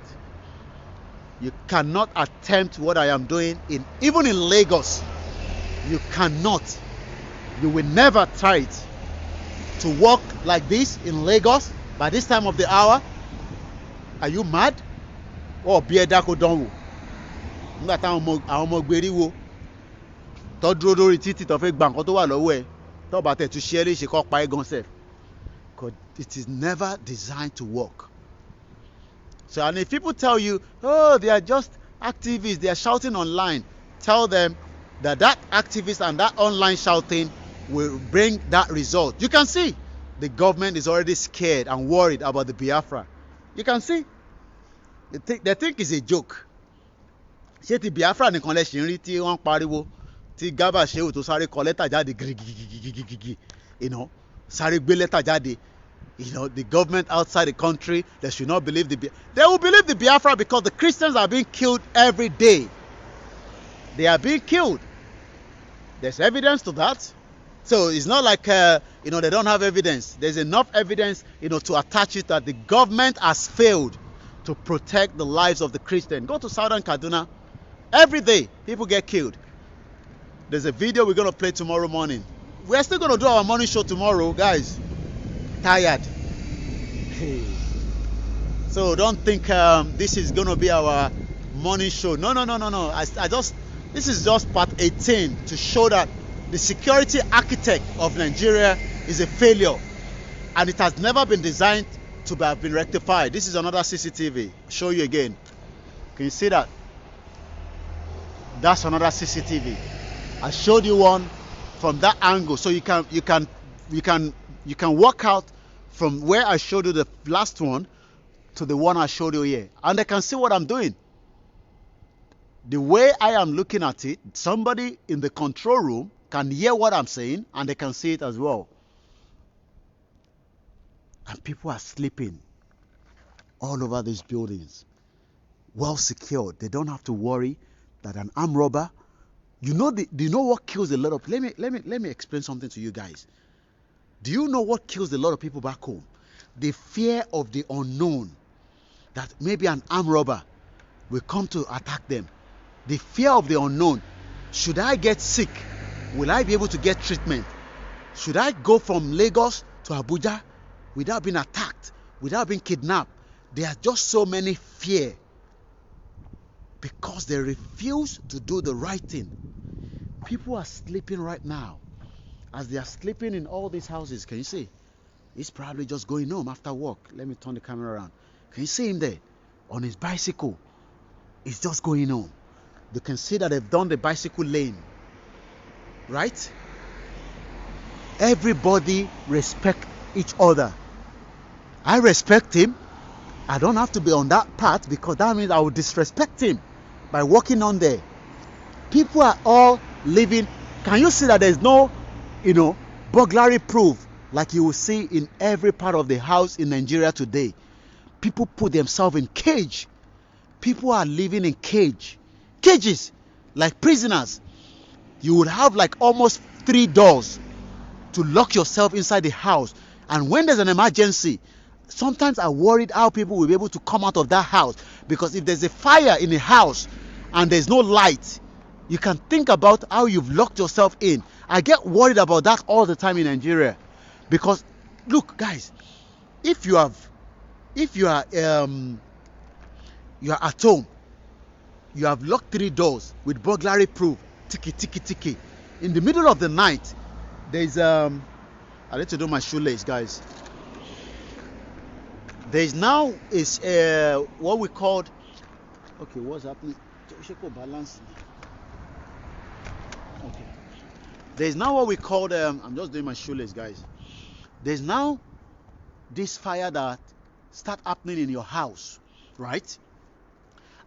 You cannot attempt what I am doing even in Lagos. You cannot. You will never try it. To walk like this in Lagos by this time of the hour. Are you mad? Or be a dako donwo? Nígbà táwọn ọmọ gbèríwo tó dúró lórí títì tó fẹ́ gba nǹkan tó wà lọ́wọ́ ẹ̀ tó bá tẹ̀ tún ṣe é léṣe kó pa ẹ́ gan sef. Because it is never designed to work. So, and if people tell you, oh, they are just activists, they are shouting online, tell them that activist and that online shouting will bring that result. You can see the government is already scared and worried about the Biafra. You can see. They think it's a joke. Ṣé ti Biafra nìkan lẹ ṣì ń rí tí wọ́n pariwo tí Garba Shehu tó sáré kọ lẹ́tà jáde gírígírígírígírí, you know, sáré gbé lẹ́tà jáde. You know, the government outside the country, they should not believe they will believe the Biafra, because the Christians are being killed every day. They are being killed. There's evidence to that. So it's not like you know, they don't have evidence. There's enough evidence, you know, to attach it that the government has failed to protect the lives of the Christians. Go to Southern Kaduna. Every day people get killed. There's a video we're going to play tomorrow morning. We're still going to do our morning show tomorrow, guys. Tired. So don't think this is going to be our morning show. No. This is just part 18 to show that the security architect of Nigeria is a failure, and it has never been designed to have been rectified. This is another CCTV. I'll show you again. Can you see that? That's another CCTV. I showed you one from that angle, so you can work out from where I showed you the last one to the one I showed you here, and they can see what I'm doing. The way I am looking at it, somebody in the control room can hear what I'm saying, and they can see it as well. And people are sleeping all over these buildings, well secured. They don't have to worry that an armed robber. You know, do you know what kills a lot of? Let me explain something to you guys. Do you know what kills a lot of people back home? The fear of the unknown, that maybe an armed robber will come to attack them. The fear of the unknown. Should I get sick? Will I be able to get treatment? Should I go from Lagos to Abuja without being attacked, without being kidnapped? There are just so many fear, because they refuse to do the right thing. People are sleeping right now. As they are sleeping in all these houses, can you see? He's probably just going home after work. Let me turn the camera around. Can you see him there? On his bicycle. He's just going home. You can see that they've done the bicycle lane. right? Everybody respect each other. I respect him. I don't have to be on that path because that means I will disrespect him by walking on there. People are all living. Can you see that there's no, burglary proof like you will see in every part of the house in Nigeria today? People put themselves in cage. People are living in cages, like prisoners. You would have like almost 3 doors to lock yourself inside the house. And when there's an emergency, sometimes I'm worried how people will be able to come out of that house, because if there's a fire in the house and there's no light, you can think about how you've locked yourself in. I get worried about that all the time in Nigeria, because look, guys, if you are at home, you have locked 3 doors with burglary proof, tiki. In the middle of the night, there's I need to do my shoelace, guys. There's now is what we called, okay, what's happening? Balance. Okay. There's now what we called I'm just doing my shoelace, guys. There's now this fire that start happening in your house, right?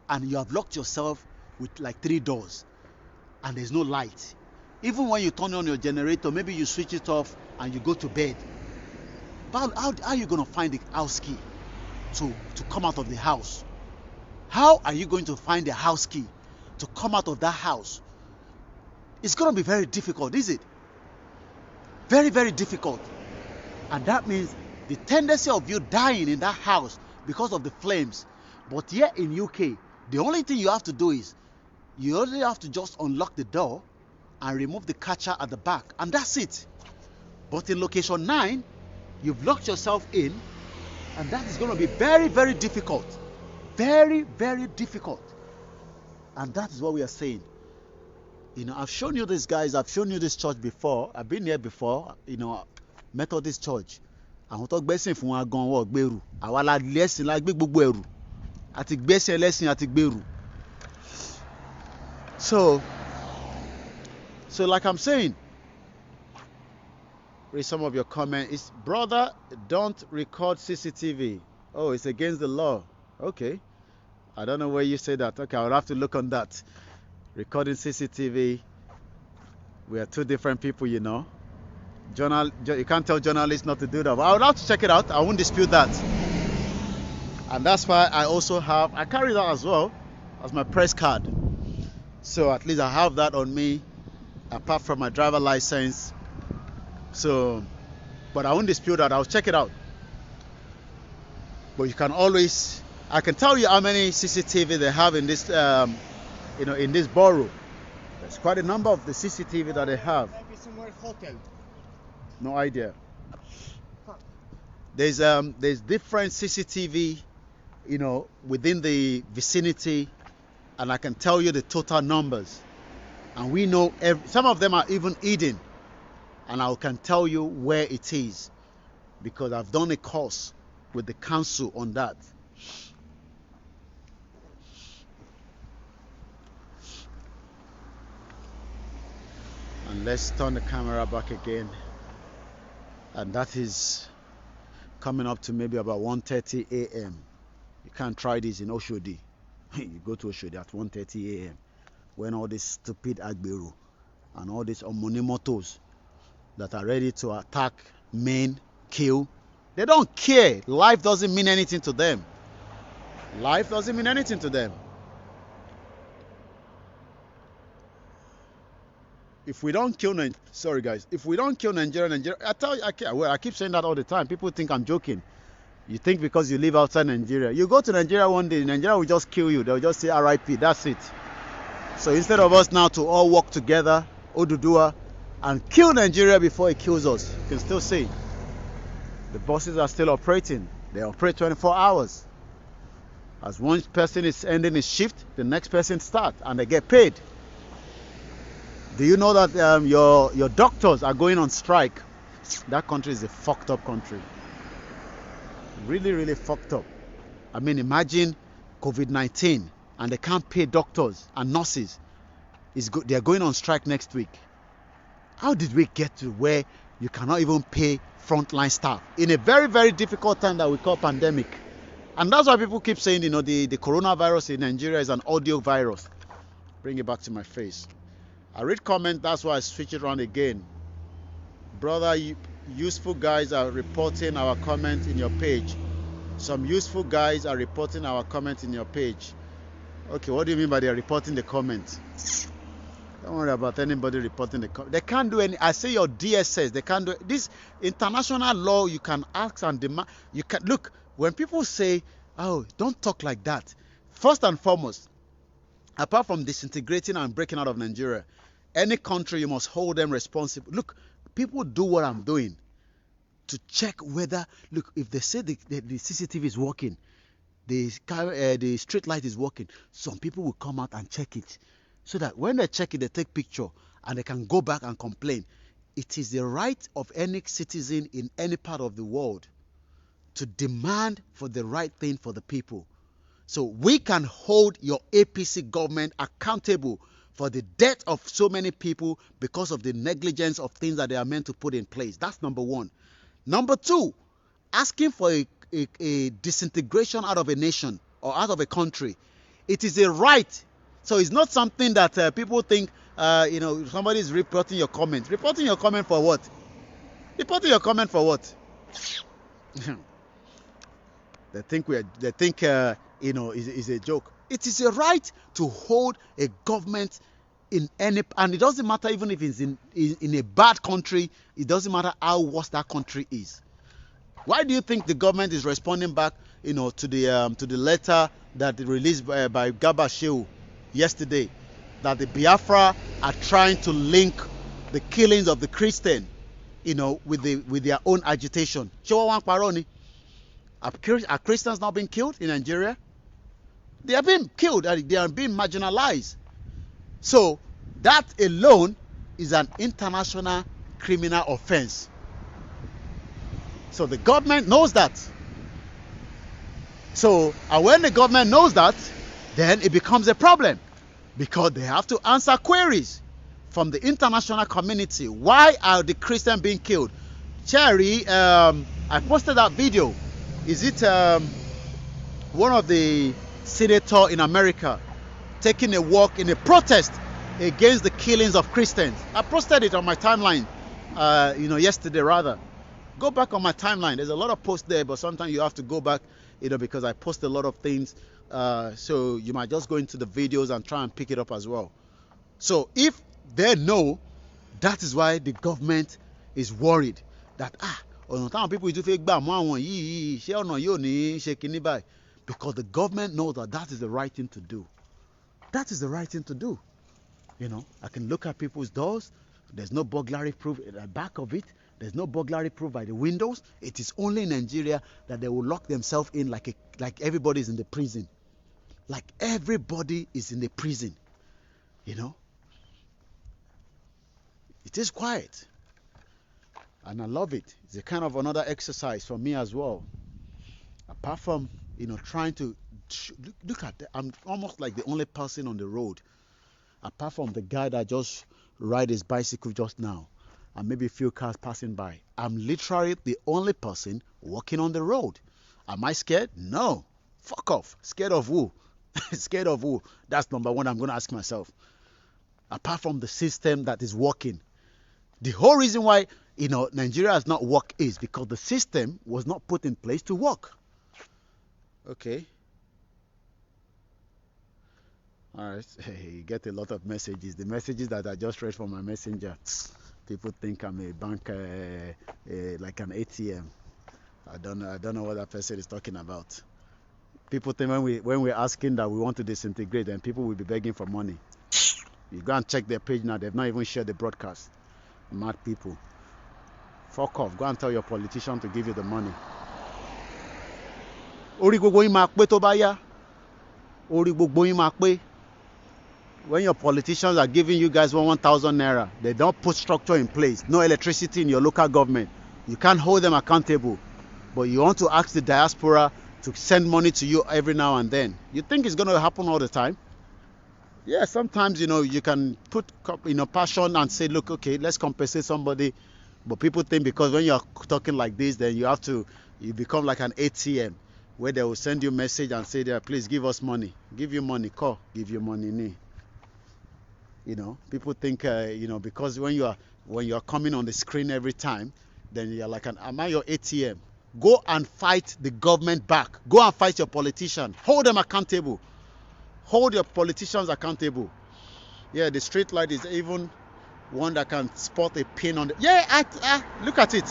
And you have locked yourself with like 3 doors and there's no light. Even when you turn on your generator, maybe you switch it off and you go to bed. But how are you going to find the house key to come out of the house? How are you going to find the house key to come out of that house? It's going to be very difficult, is it? Very, very difficult. And that means the tendency of you dying in that house because of the flames. But here in UK, the only thing you have to do is you only have to just unlock the door and remove the catcher at the back, and that's it. But in location 9, you've locked yourself in, and that is going to be very, very difficult. Very, very difficult. And that is what we are saying. I've shown you this, guys. I've shown you this church before. I've been here before, Methodist church. Àwọn tó gbẹ́sìn fún wa gan wọ́n gbèrú. Àwa la lẹ́sìn la gbé gbogbo ẹrù. Àti gbẹ́sìn ẹlẹ́sìn àti gbèrú. So like I'm saying, read some of your comments. It's, brother, don't record CCTV. Oh, it's against the law. Okay. I don't know where you say that. Okay, I'll have to look on that. Recording CCTV. We are 2 different people, You can't tell journalists not to do that. But I would have to check it out. I won't dispute that. And that's why I carry that as well as my press card. So at least I have that on me, apart from my driver license. But I won't dispute that. I'll check it out. But you can always, I can tell you how many CCTV they have in this, in this borough. There's quite a number of the CCTV that they have. Maybe somewhere hotel. No idea. There's different CCTV, within the vicinity, and I can tell you the total numbers. And we know some of them are even hidden, and I can tell you where it is because I've done a course with the council on that. And let's turn the camera back again. And that is coming up to maybe about 1:30 a.m. You can't try this in Oshodi. You go to Oshodi at 1:30 a.m. when all these stupid Agberu and all these Omonimotos that are ready to attack, maim, kill, they don't care. Life doesn't mean anything to them. Life doesn't mean anything to them. If we don't kill sorry guys, if we don't kill Nigeria, I keep saying that all the time. People think I'm joking. You think because you live outside Nigeria, you go to Nigeria one day, Nigeria will just kill you. They'll just say RIP, that's it. So instead of us now to all work together, Oduduwa, and kill Nigeria before it kills us, you can still say the buses are still operating. They operate 24 hours. As one person is ending his shift, the next person starts, and they get paid. Do you know that your doctors are going on strike? That country is a fucked up country. Really, really fucked up. I mean, imagine COVID-19 and they can't pay doctors and nurses. They're going on strike next week. How did we get to where you cannot even pay frontline staff in a very, very difficult time that we call pandemic? And that's why people keep saying, the coronavirus in Nigeria is an audio virus. Bring it back to my face. I read comment, that's why I switch it around again. Brother, useful guys are reporting our comment in your page. Some useful guys are reporting our comment in your page. Okay, what do you mean by they're reporting the comment? Don't worry about anybody reporting the comment. They can't do any. I say your DSS, they can't do this. International law, you can ask and demand. You can look when people say, "Oh, don't talk like that." First and foremost, apart from disintegrating and breaking out of Nigeria, any country you must hold them responsible. Look, people do what I'm doing to check whether. Look, if they say the CCTV is working, the street light is working, some people will come out and check it, so that when they check it, they take picture and they can go back and complain. It is the right of any citizen in any part of the world to demand for the right thing for the people. So we can hold your APC government accountable for the death of so many people because of the negligence of things that they are meant to put in place. That's number one. Number two, asking for a disintegration out of a nation or out of a country. It is a right. So it's not something that people think, somebody is reporting your comment. Reporting your comment for what? Reporting your comment for what? They think is a joke. It is a right to hold a government in any, and it doesn't matter even if it's in a bad country. It doesn't matter how worse that country is. Why do you think the government is responding back, to the letter that released by Garba Shehu yesterday, that the Biafra are trying to link the killings of the Christian, with their own agitation? Are Christians not being killed in Nigeria? They are being killed and they are being marginalized. So that alone is an international criminal offense. So the government knows that. So, and when the government knows that, then it becomes a problem, because they have to answer queries from the international community. Why are the Christians being killed? Cherry, I posted that video. Is it one of the senators in America taking a walk in a protest against the killings of Christians? I posted it on my timeline, yesterday rather. Go back on my timeline. There's a lot of posts there, but sometimes you have to go back, because I post a lot of things. So you might just go into the videos and try and pick it up as well. So if they know, that is why the government is worried that people do fake because the government knows that is the right thing to do. That is the right thing to do. I can look at people's doors. There's no burglary proof at the back of it. There's no burglary proof by the windows. It is only in Nigeria that they will lock themselves in like everybody's in the prison. Like everybody is in the prison. It is quiet. And I love it. It's a kind of another exercise for me as well. Apart from, trying to look at I'm almost like the only person on the road. Apart from the guy that just ride his bicycle just now, and maybe a few cars passing by. I'm literally the only person walking on the road. Am I scared? No. Fuck off. Scared of who? Scared of who? That's number one I'm going to ask myself. Apart from the system that is working. The whole reason why, Nigeria has not worked is because the system was not put in place to work. Okay. All right. Hey, you get a lot of messages. The messages that I just read from my messenger. People think I'm a bank, like an ATM. I don't know what that person is talking about. People think when we're asking that we want to disintegrate, then people will be begging for money. You go and check their page now. They've not even shared the broadcast. Mad people. Fuck off. Go and tell your politician to give you the money. Ori gbogbo yin ma pe tó bá yá. Ori gbogbo yin ma pe. When your politicians are giving you guys 1,000 naira, they don't put structure in place. No electricity in your local government. You can't hold them accountable. But you want to ask the diaspora to send money to you every now and then. You think it's going to happen all the time? Yeah, sometimes, you can put, passion and say, look, okay, let's compensate somebody. But people think because when you're talking like this, then you become like an ATM where they will send you a message and say, there, please give us money. Give you money, call, give you money. People think, because when you're coming on the screen every time, then you're like, am I your ATM? Go and fight the government back. Go and fight your politician. Hold them accountable. Hold your politicians accountable. Yeah, the street light is even one that can spot a pin on the... Yeah, look at it.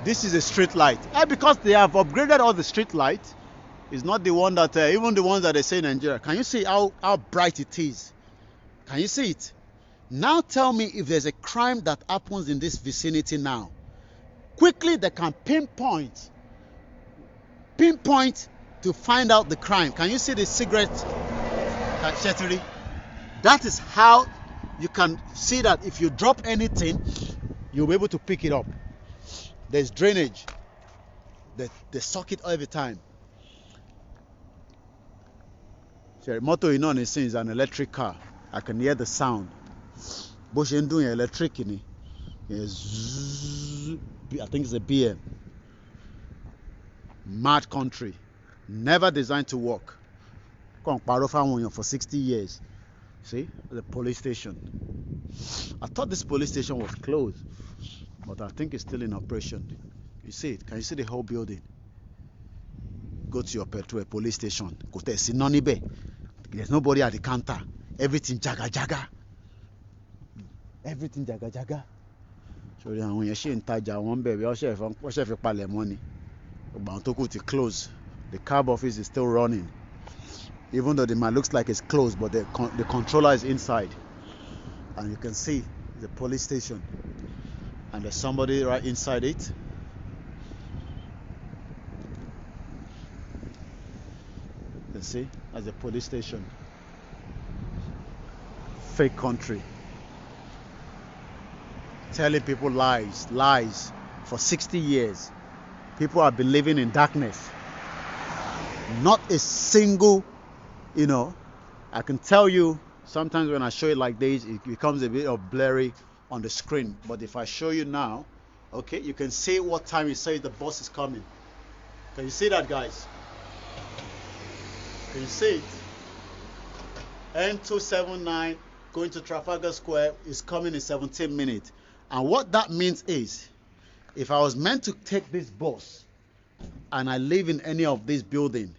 This is a street light. Because they have upgraded all the street light. It's not the one that, even the ones that they say in Nigeria. Can you see how bright it is? Can you see it? Now tell me if there's a crime that happens in this vicinity now. Quickly, they can pinpoint to find out the crime. Can you see the cigarette shettery? That is how you can see that if you drop anything, you'll be able to pick it up. There's drainage. They suck it every time. Motor is an electric car. I can hear the sound. But you're doing electric in it. I think it's a BM. Mad country. Never designed to work. For 60 years. See, the police station. I thought this police station was closed, but I think it's still in operation. You see it? Can you see the whole building? Go to a police station. There's nobody at the counter. Everything jaga. Everything jaga. So when you see in Taja, one baby, all chef money. About to close. The cab office is still running. Even though the man looks like it's closed, but the controller is inside. And you can see the police station. And there's somebody right inside it. You see, that's the police station. Fake country. Telling people lies for 60 years. People have been living in darkness. Not a single, I can tell you, sometimes when I show it like this, it becomes a bit of blurry on the screen. But if I show you now, okay, you can see what time it says the bus is coming. Can you see that, guys? Can you see it? N279 going to Trafalgar Square is coming in 17 minutes. And what that means is, if I was meant to take this bus and I live in any of these buildings,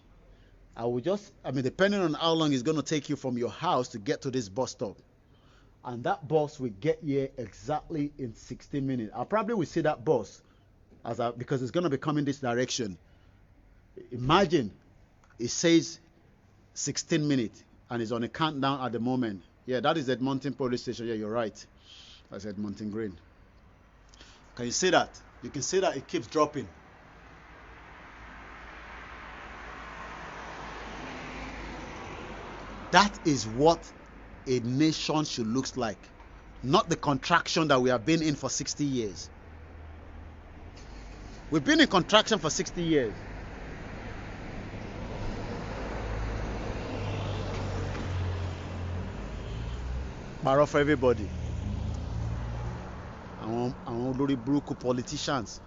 I would depending on how long it's going to take you from your house to get to this bus stop. And that bus will get here exactly in 16 minutes. I probably will see that bus because it's going to be coming this direction. Imagine it says 16 minutes and it's on a countdown at the moment. Yeah, that is Edmonton Police Station. Yeah, you're right. That's Edmonton Green. Can you see that? You can see that it keeps dropping. That is what a nation should look like. Not the contraction that we have been in for 60 years. We've been in contraction for 60 years. Barrow for everybody. àwọn olórí burúkú politicians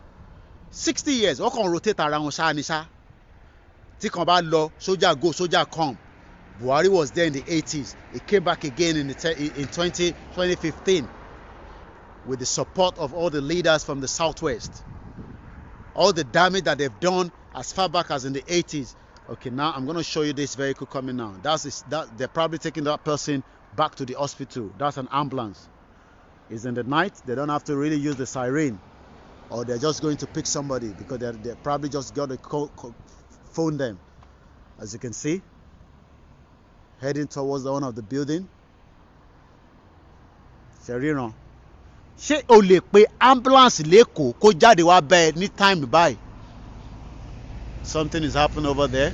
60 years wọ́n kàn rotate ara wọn ṣáà ní ṣá tí kan bá lọ sójà go sójà come. Buhari was there in the 80s. He came back again in 2015 with the support of all the leaders from the Southwest. All the damage that they've done as far back as in the 80s. Okay, now I'm going to show you this vehicle coming now. They're probably taking that person back to the hospital. That's an ambulance. It's in the night. They don't have to really use the siren, or they're just going to pick somebody because they're probably just got to phone them. As you can see, heading towards one of the building. Ṣé o lè pe ambulance lẹ́kọ̀ọ́ kó jáde wá bẹ́ẹ̀ ní time báyìí? Something is happening over there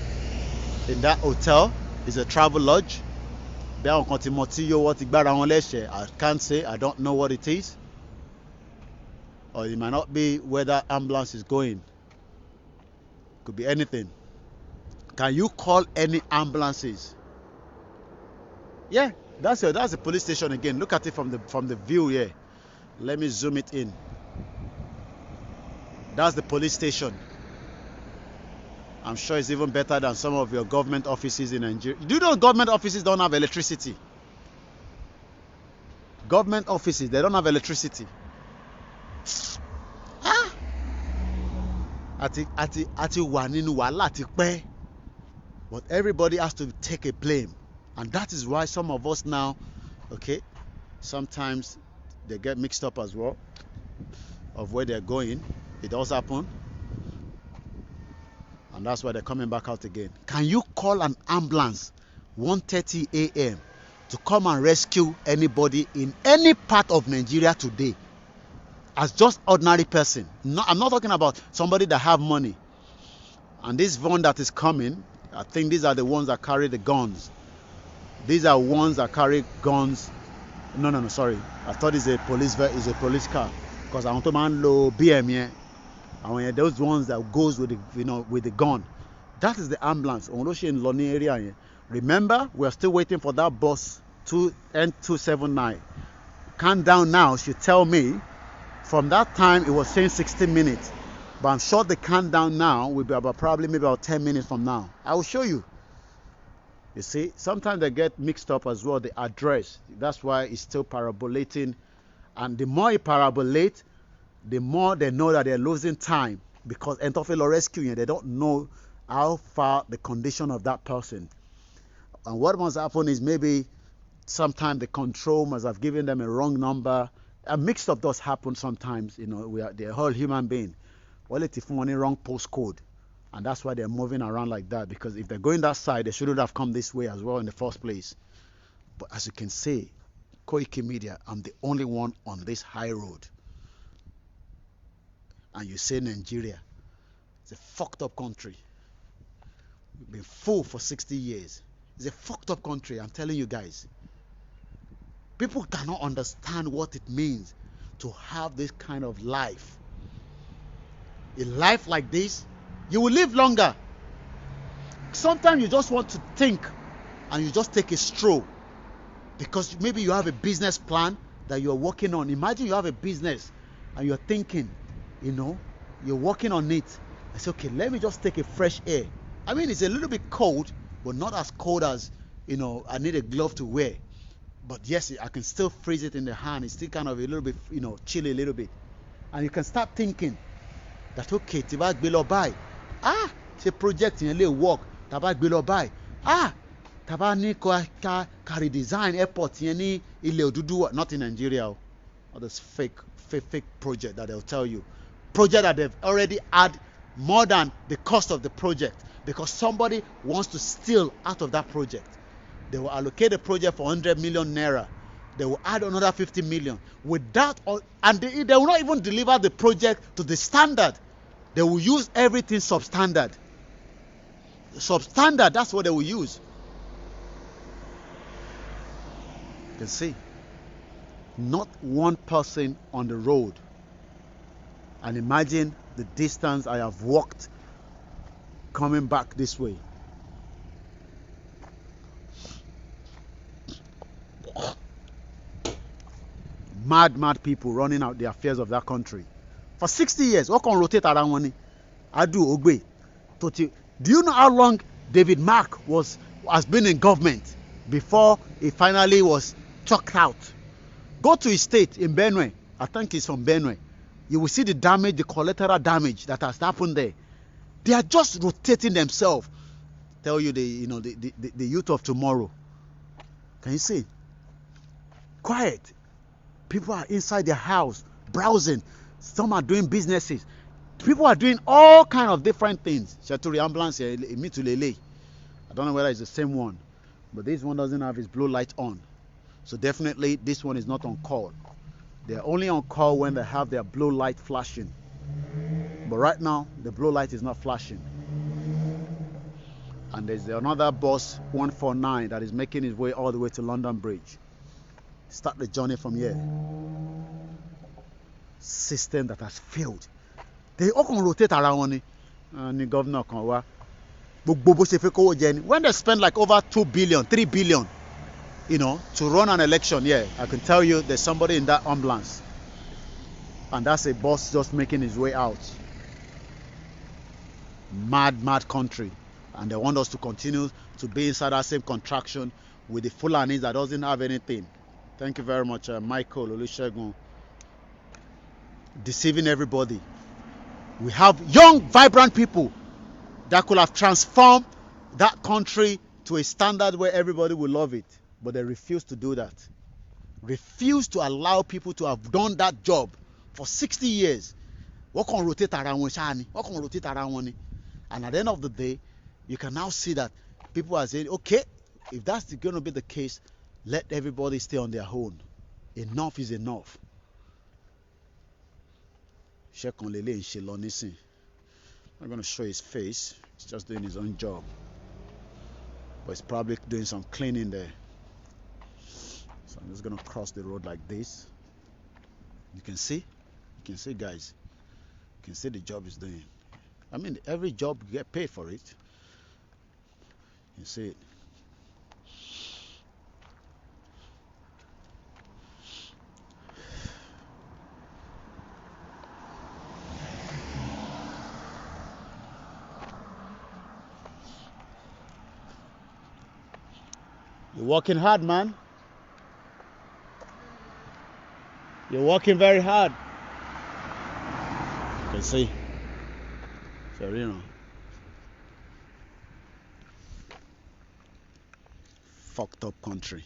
in that hotel. It's a travel lodge. Bí àwọn kan ti mọ tí yóò wọ́n ti gbára wọn lẹ́sẹ̀. I can't say. I don't know what it is. Or it might not be where that ambulance is going. Could be anything. Can you call any ambulances? Yeah, that's the police station again. Look at it from the view here. Let me zoom it in. That's the police station. I'm sure it's even better than some of your government offices in Nigeria. Do you know government offices don't have electricity? Government offices, they don't have electricity. Ah! Àti wà nínú wàhálà ti pẹ́. But everybody has to take a blame. And that is why some of us now, okay, sometimes they get mixed up as well of where they're going. It does happen. And that's why they're coming back out again. Can you call an ambulance 1:30 a.m. to come and rescue anybody in any part of Nigeria today? As just ordinary person. No, I'm not talking about somebody that have money. And this one that is coming, I think these are the ones that carry the guns. These are ones that carry guns. No, sorry. I thought it's a police car. Because I want to man low BM here. And those ones that goes with the gun. That is the ambulance. In Loni area. Remember, we're still waiting for that bus N279. Countdown now should tell me from that time it was saying 60 minutes. But I'm sure the countdown now will be probably maybe about 10 minutes from now. I will show you. You see, sometimes they get mixed up as well, the address. That's why it's still parabolating. And the more it parabolates, the more they know that they're losing time. Because Entofilo rescuing, they don't know how far the condition of that person. And what must happen is maybe sometimes the control must have given them a wrong number. A mixed up does happen sometimes. They're all human beings. Well, it's only wrong postcode. And that's why they're moving around like that. Because if they're going that side, they shouldn't have come this way as well in the first place. But as you can see, KOIKIMEDIA, I'm the only one on this high road. And you say Nigeria, it's a fucked up country. We've been full for 60 years. It's a fucked up country, I'm telling you guys. People cannot understand what it means to have this kind of life. A life like this, you will live longer. Sometimes you just want to think and you just take a stroll because maybe you have a business plan that you're working on. Imagine you have a business and you're thinking, you're working on it. I say, okay, let me just take a fresh air. I mean, it's a little bit cold, but not as cold as, I need a glove to wear. But yes, I can still freeze it in the hand. It's still kind of a little bit, chilly a little bit. And you can start thinking that, okay, Tiba Gbelo buy. It's a project in a little work. Tiba Gbelo buy. Tiba ni carry design airport in Orilede Oduduwa, not in Nigeria. All this fake project that they'll tell you. Project that they've already had more than the cost of the project because somebody wants to steal out of that project. They will allocate a project for 100 million naira. They will add another 50 million. With that, and they will not even deliver the project to the standard. They will use everything substandard. Substandard, that's what they will use. You can see. Not one person on the road. And imagine the distance I have walked coming back this way. Mad people running out the affairs of that country. For 60 years, what can rotate around one? Adu Ogbe. Do you know how long David Mark has been in government before he finally was chucked out? Go to his state in Benue. I think he's from Benue. You will see the damage, the collateral damage that has happened there. They are just rotating themselves. Tell you the youth of tomorrow. Can you see? Quiet. People are inside their house browsing. Some are doing businesses. People are doing all kind of different things. Shaturi ambulance here, me to Lele. I don't know whether it's the same one, but this one doesn't have its blue light on. So definitely this one is not on call. They're only on call when they have their blue light flashing. But right now, the blue light is not flashing. And there's another bus 149 that is making its way all the way to London Bridge. Start the journey from here. System that has failed. They all can rotate around the governor can when they spend like over 2 billion, 3 billion, you know, to run an election. Yeah, I can tell you there's somebody in that ambulance, and that's a boss just making his way out. Mad country, and they want us to continue to be inside that same contraction with the Fulanis that doesn't have anything. Thank you very much, Michael Olusegun. Deceiving everybody. We have young, vibrant people that could have transformed that country to a standard where everybody will love it, but they refuse to do that. Refuse to allow people to have done that job for 60 years. What can rotate around one shani? What can rotate around one? And at the end of the day, you can now see that people are saying, okay, if that's going to be the case, let everybody stay on their own. Enough is enough. I'm going to show his face. He's just doing his own job. But he's probably doing some cleaning there. So I'm just going to cross the road like this. You can see, guys. You can see the job he's doing. I mean, every job you get paid for it. You see it. You're working hard, man. You're working very hard. You can see. So, you know. Fucked up country.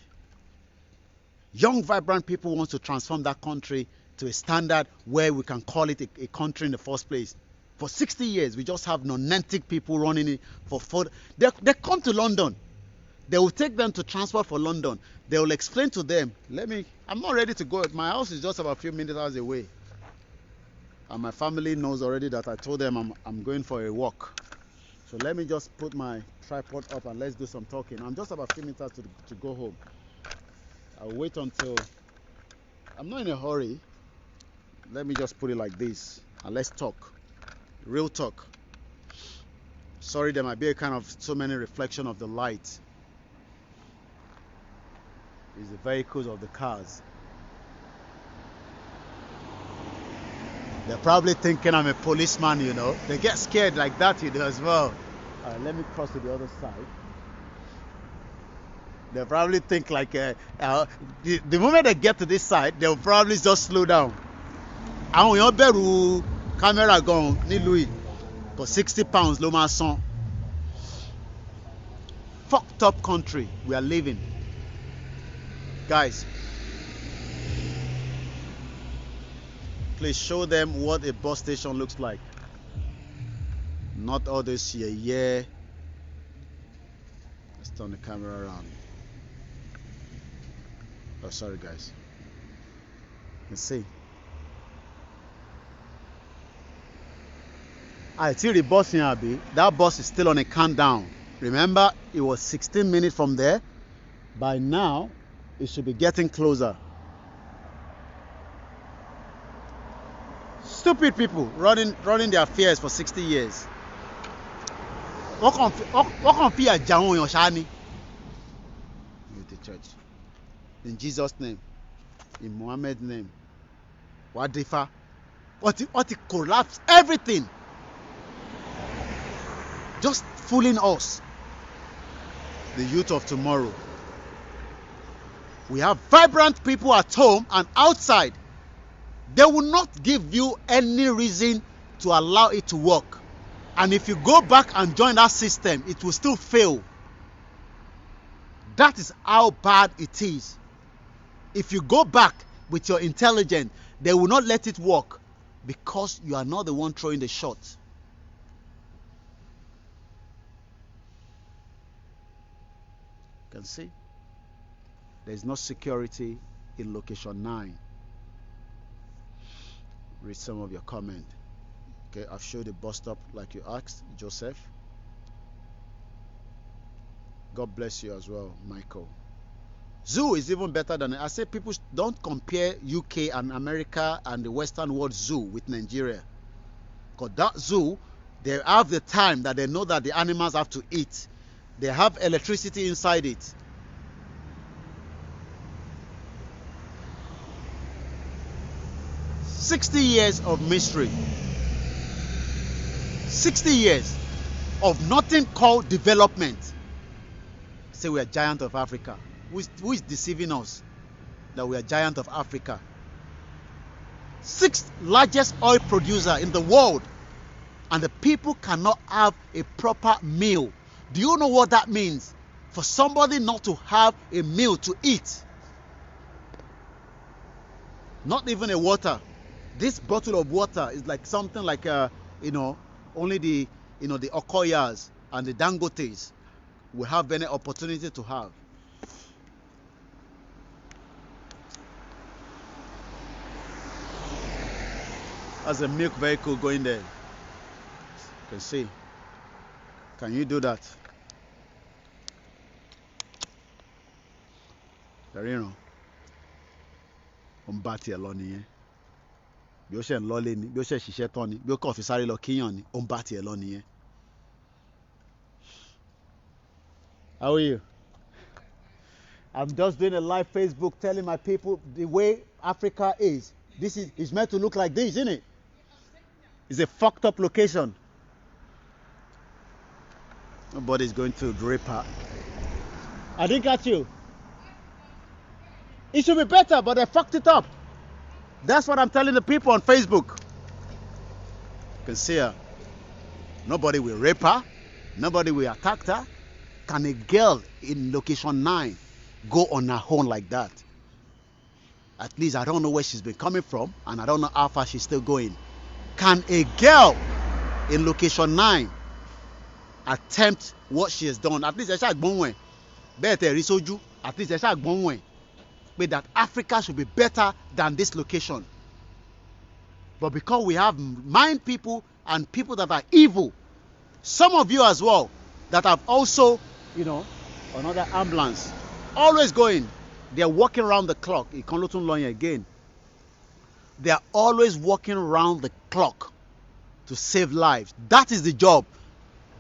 Young, vibrant people want to transform that country to a standard where we can call it a country in the first place. For 60 years, we just have nonentic people running it for they come to London. They will take them to transport for London. They will explain to them, I'm not ready to go. My house is just about a few minutes away. And my family knows already that I told them I'm going for a walk. So let me just put my tripod up and let's do some talking. I'm just about a few minutes to go home. I'll wait until... I'm not in a hurry. Let me just put it like this and let's talk. Real talk. Sorry, there might be a kind of so many reflection of the light. It's the vehicles of the cars. They're probably thinking I'm a policeman, you know. They get scared like that, you know, as well. All right, let me cross to the other side. They probably think like, the moment they get to this side, they'll probably just slow down. Àwọn èèyàn bẹ̀rù camera gan nílùú yìí for 60 pounds ló máa san. Fucked up country we are living. Guys, please show them what a bus station looks like. Not all this yeah. Let's turn the camera around. Oh, sorry guys. Let's see. I see the bus in Abi. That bus is still on a countdown. Remember, it was 16 minutes from there. By now, it should be getting closer. Stupid people running their affairs for 60 years. What can fear Jawon Yoshani? The church. In Jesus' name. In Muhammad's name. What differ? What it collapse everything. Just fooling us. The youth of tomorrow. We have vibrant people at home and outside. They will not give you any reason to allow it to work. And if you go back and join that system, it will still fail. That is how bad it is. If you go back with your intelligence, they will not let it work because you are not the one throwing the shot. You can see there is no security in location 9. Read some of your comment. Okay, I've showed the bus stop like you asked, Joseph. God bless you as well, Michael. Zoo is even better than... I say people don't compare UK and America and the Western world zoo with Nigeria. Because that zoo, they have the time that they know that the animals have to eat. They have electricity inside it. 60 years of mystery. 60 years of nothing called development. Say we are giant of Africa. Who is deceiving us that we are giant of Africa? 6th largest oil producer in the world, and the people cannot have a proper meal. Do you know what that means? For somebody not to have a meal to eat. Not even a water. This bottle of water is like something like only the the Okoyas and the Dangotes will have any opportunity to have. As a milk vehicle going there. You can see. Can you do that? Karino. On bati ẹ lọ nìyẹn. Bí ó ṣe ń lọ lé ni, bí ó ṣe ṣiṣẹ́ tán ni, bí ó kàn fi sáré lọ kíyàn ni, on bati ẹ lọ nìyẹn. How are you? I'm just doing a live Facebook telling my people the way Africa is. This is meant to look like this, isn't it? It's a fucked up location. Nobody's going to drape her. I didn't catch you. It should be better, but they fucked it up. That's what I'm telling the people on Facebook. You can see her. Nobody will rape her. Nobody will attack her. Can a girl in location 9 go on her own like that? At least I don't know where she's been coming from, and I don't know how far she's still going. Can a girl in location 9 attempt what she has done? At least at least but that Africa should be better than this location. But because we have mind people and people that are evil, some of you as well that have also, another ambulance, always going, they're walking around the clock. Again. They are always walking around the clock to save lives. That is the job.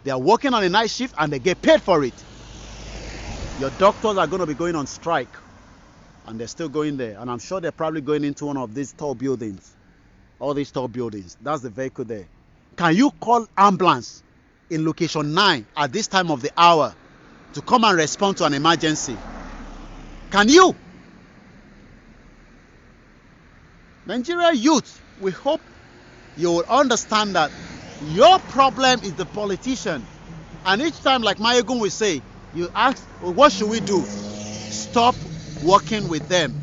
They are working on a night shift and they get paid for it. Your doctors are going to be going on strike. And they're still going there. And I'm sure they're probably going into one of these tall buildings. All these tall buildings. That's the vehicle there. Can you call ambulance in location 9 at this time of the hour to come and respond to an emergency? Can you? Nigeria youth, we hope you will understand that your problem is the politician. And each time, like Mayegun will say, you ask, well, what should we do? Stop working with them.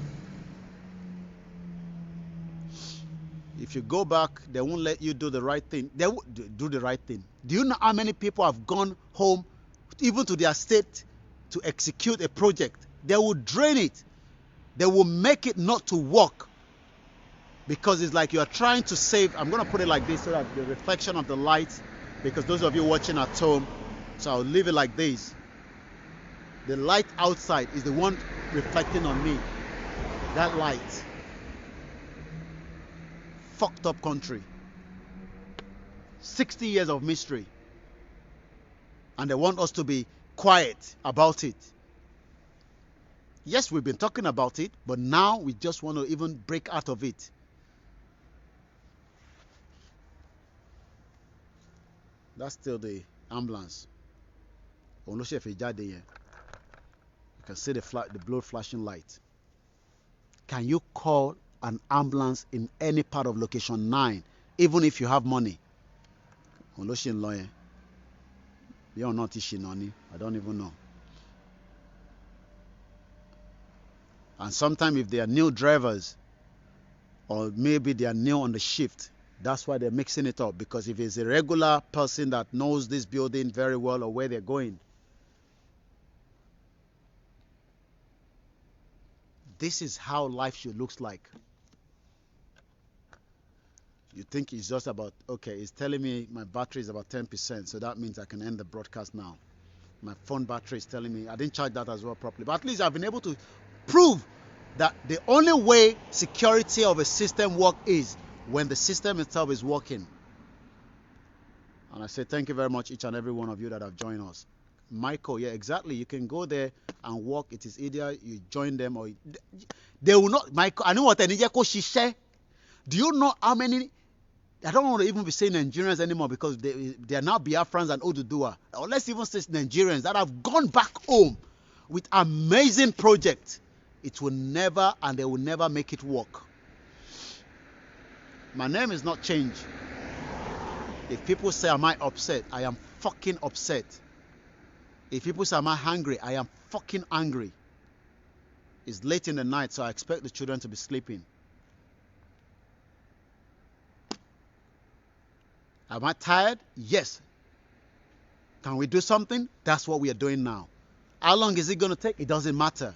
If you go back, they won't let you do the right thing. They will do the right thing. Do you know how many people have gone home, even to their state, to execute a project? They will drain it. They will make it not to work. Because it's like you are trying to save. I'm going to put it like this so that the reflection of the light, because those of you watching at home, so I'll leave it like this. The light outside is the one reflecting on me. That light. Fucked up country. 60 years of mystery. And they want us to be quiet about it. Yes, we've been talking about it, but now we just want to even break out of it. That's still the ambulance. You can see the blue flashing light. Can you call an ambulance in any part of location 9, even if you have money? I don't even know. And sometimes if they are new drivers, or maybe they are new on the shift, that's why they're mixing it up. Because if it's a regular person that knows this building very well or where they're going, this is how life should look like. You think it's just about, okay, it's telling me my battery is about 10%, so that means I can end the broadcast now. My phone battery is telling me, I didn't charge that as well properly. But at least I've been able to prove that the only way security of a system works is when the system itself is working. And I say thank you very much, each and every one of you that have joined us. Michael, yeah, exactly. You can go there and work. It is either you join them or they will not. Michael, I know what I need. Do you know how many? I don't want to even be saying Nigerians anymore because they are now Biafrans and Oduduwa. Or let's even say Nigerians that have gone back home with amazing projects. It will never and they will never make it work. My name is not changed. If people say, am I upset? I am fucking upset. If people say, am I hungry? I am fucking angry. It's late in the night, so I expect the children to be sleeping. Am I tired? Yes. Can we do something? That's what we are doing now. How long is it going to take? It doesn't matter.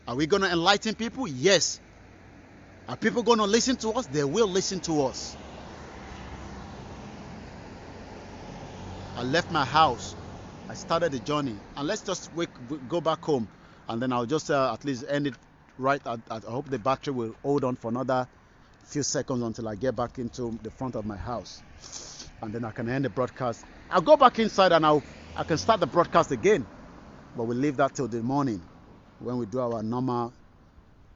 Are we going to enlighten people? Yes. Are people going to listen to us? They will listen to us. I left my house. I started the journey. And let's just go back home. And then I'll just at least end it right. I hope the battery will hold on for another few seconds until I get back into the front of my house. And then I can end the broadcast. I'll go back inside and I can start the broadcast again. But we'll leave that till the morning when we do our normal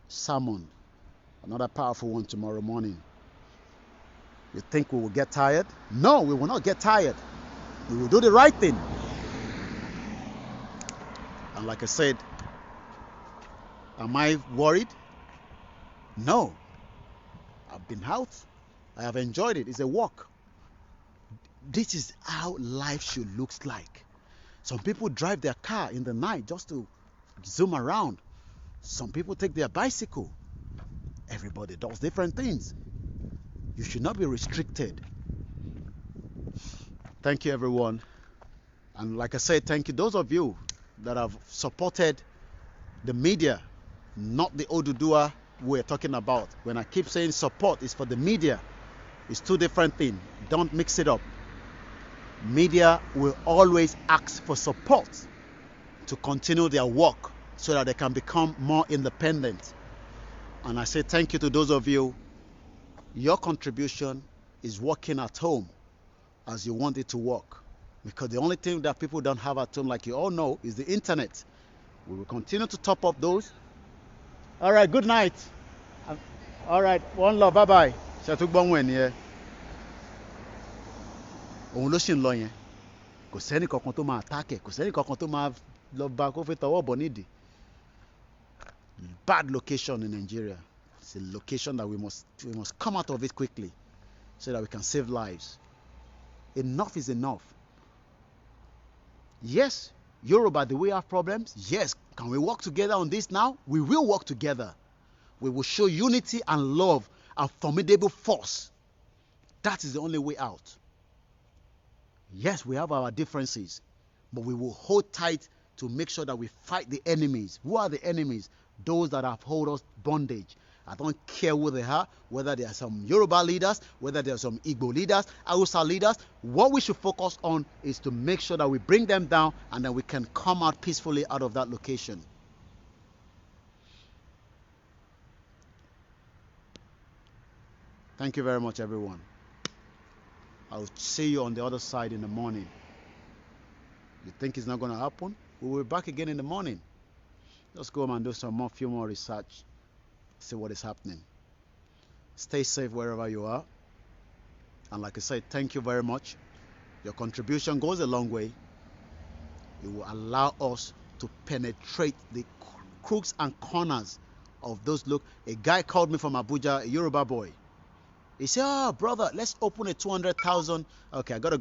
sermon. Another powerful one tomorrow morning. You think we will get tired? No, we will not get tired. We will do the right thing. And like I said, am I worried? No. I've been out. I have enjoyed it. It's a walk. This is how life should look like. Some people drive their car in the night just to zoom around. Some people take their bicycle. Everybody does different things. You should not be restricted. Thank you, everyone. And like I said, thank you those of you that have supported the media, not the Oduduwa we're talking about. When I keep saying support, it's for the media. It's two different things. Don't mix it up. Media will always ask for support to continue their work so that they can become more independent. And I say thank you to those of you. Your contribution is working at home as you want it to work. Because the only thing that people don't have at home, like you all know, is the internet. We will continue to top up those. All right, good night. All right, one love, bye-bye. Òun ló ṣì ń lọ yẹn. Kò sẹ́ni kankan tó máa attack ẹ̀. Kò sẹ́ni kankan tó máa lọ bá kó fi tọwọ́ bọ̀ nídìí. Bad location in Nigeria. It's a location that we must come out of it quickly so that we can save lives. Enough is enough. Yes, Yoruba, do we have problems? Yes. Can we work together on this now? We will work together. We will show unity and love and formidable force. That is the only way out. Yes, we have our differences, but we will hold tight to make sure that we fight the enemies. Who are the enemies? Those that have held us bondage. I don't care who they are, whether they are some Yoruba leaders, whether they are some Igbo leaders, Hausa leaders. What we should focus on is to make sure that we bring them down and then we can come out peacefully out of that location. Thank you very much, everyone. I'll see you on the other side in the morning. You think it's not going to happen? We will be back again in the morning. Let's go home and do few more research. See what is happening. Stay safe wherever you are. And like I said, thank you very much. Your contribution goes a long way. It will allow us to penetrate the crooks and corners of those. Look, a guy called me from Abuja, a Yoruba boy. He said, oh, brother, let's open a 200,000. Okay, I got to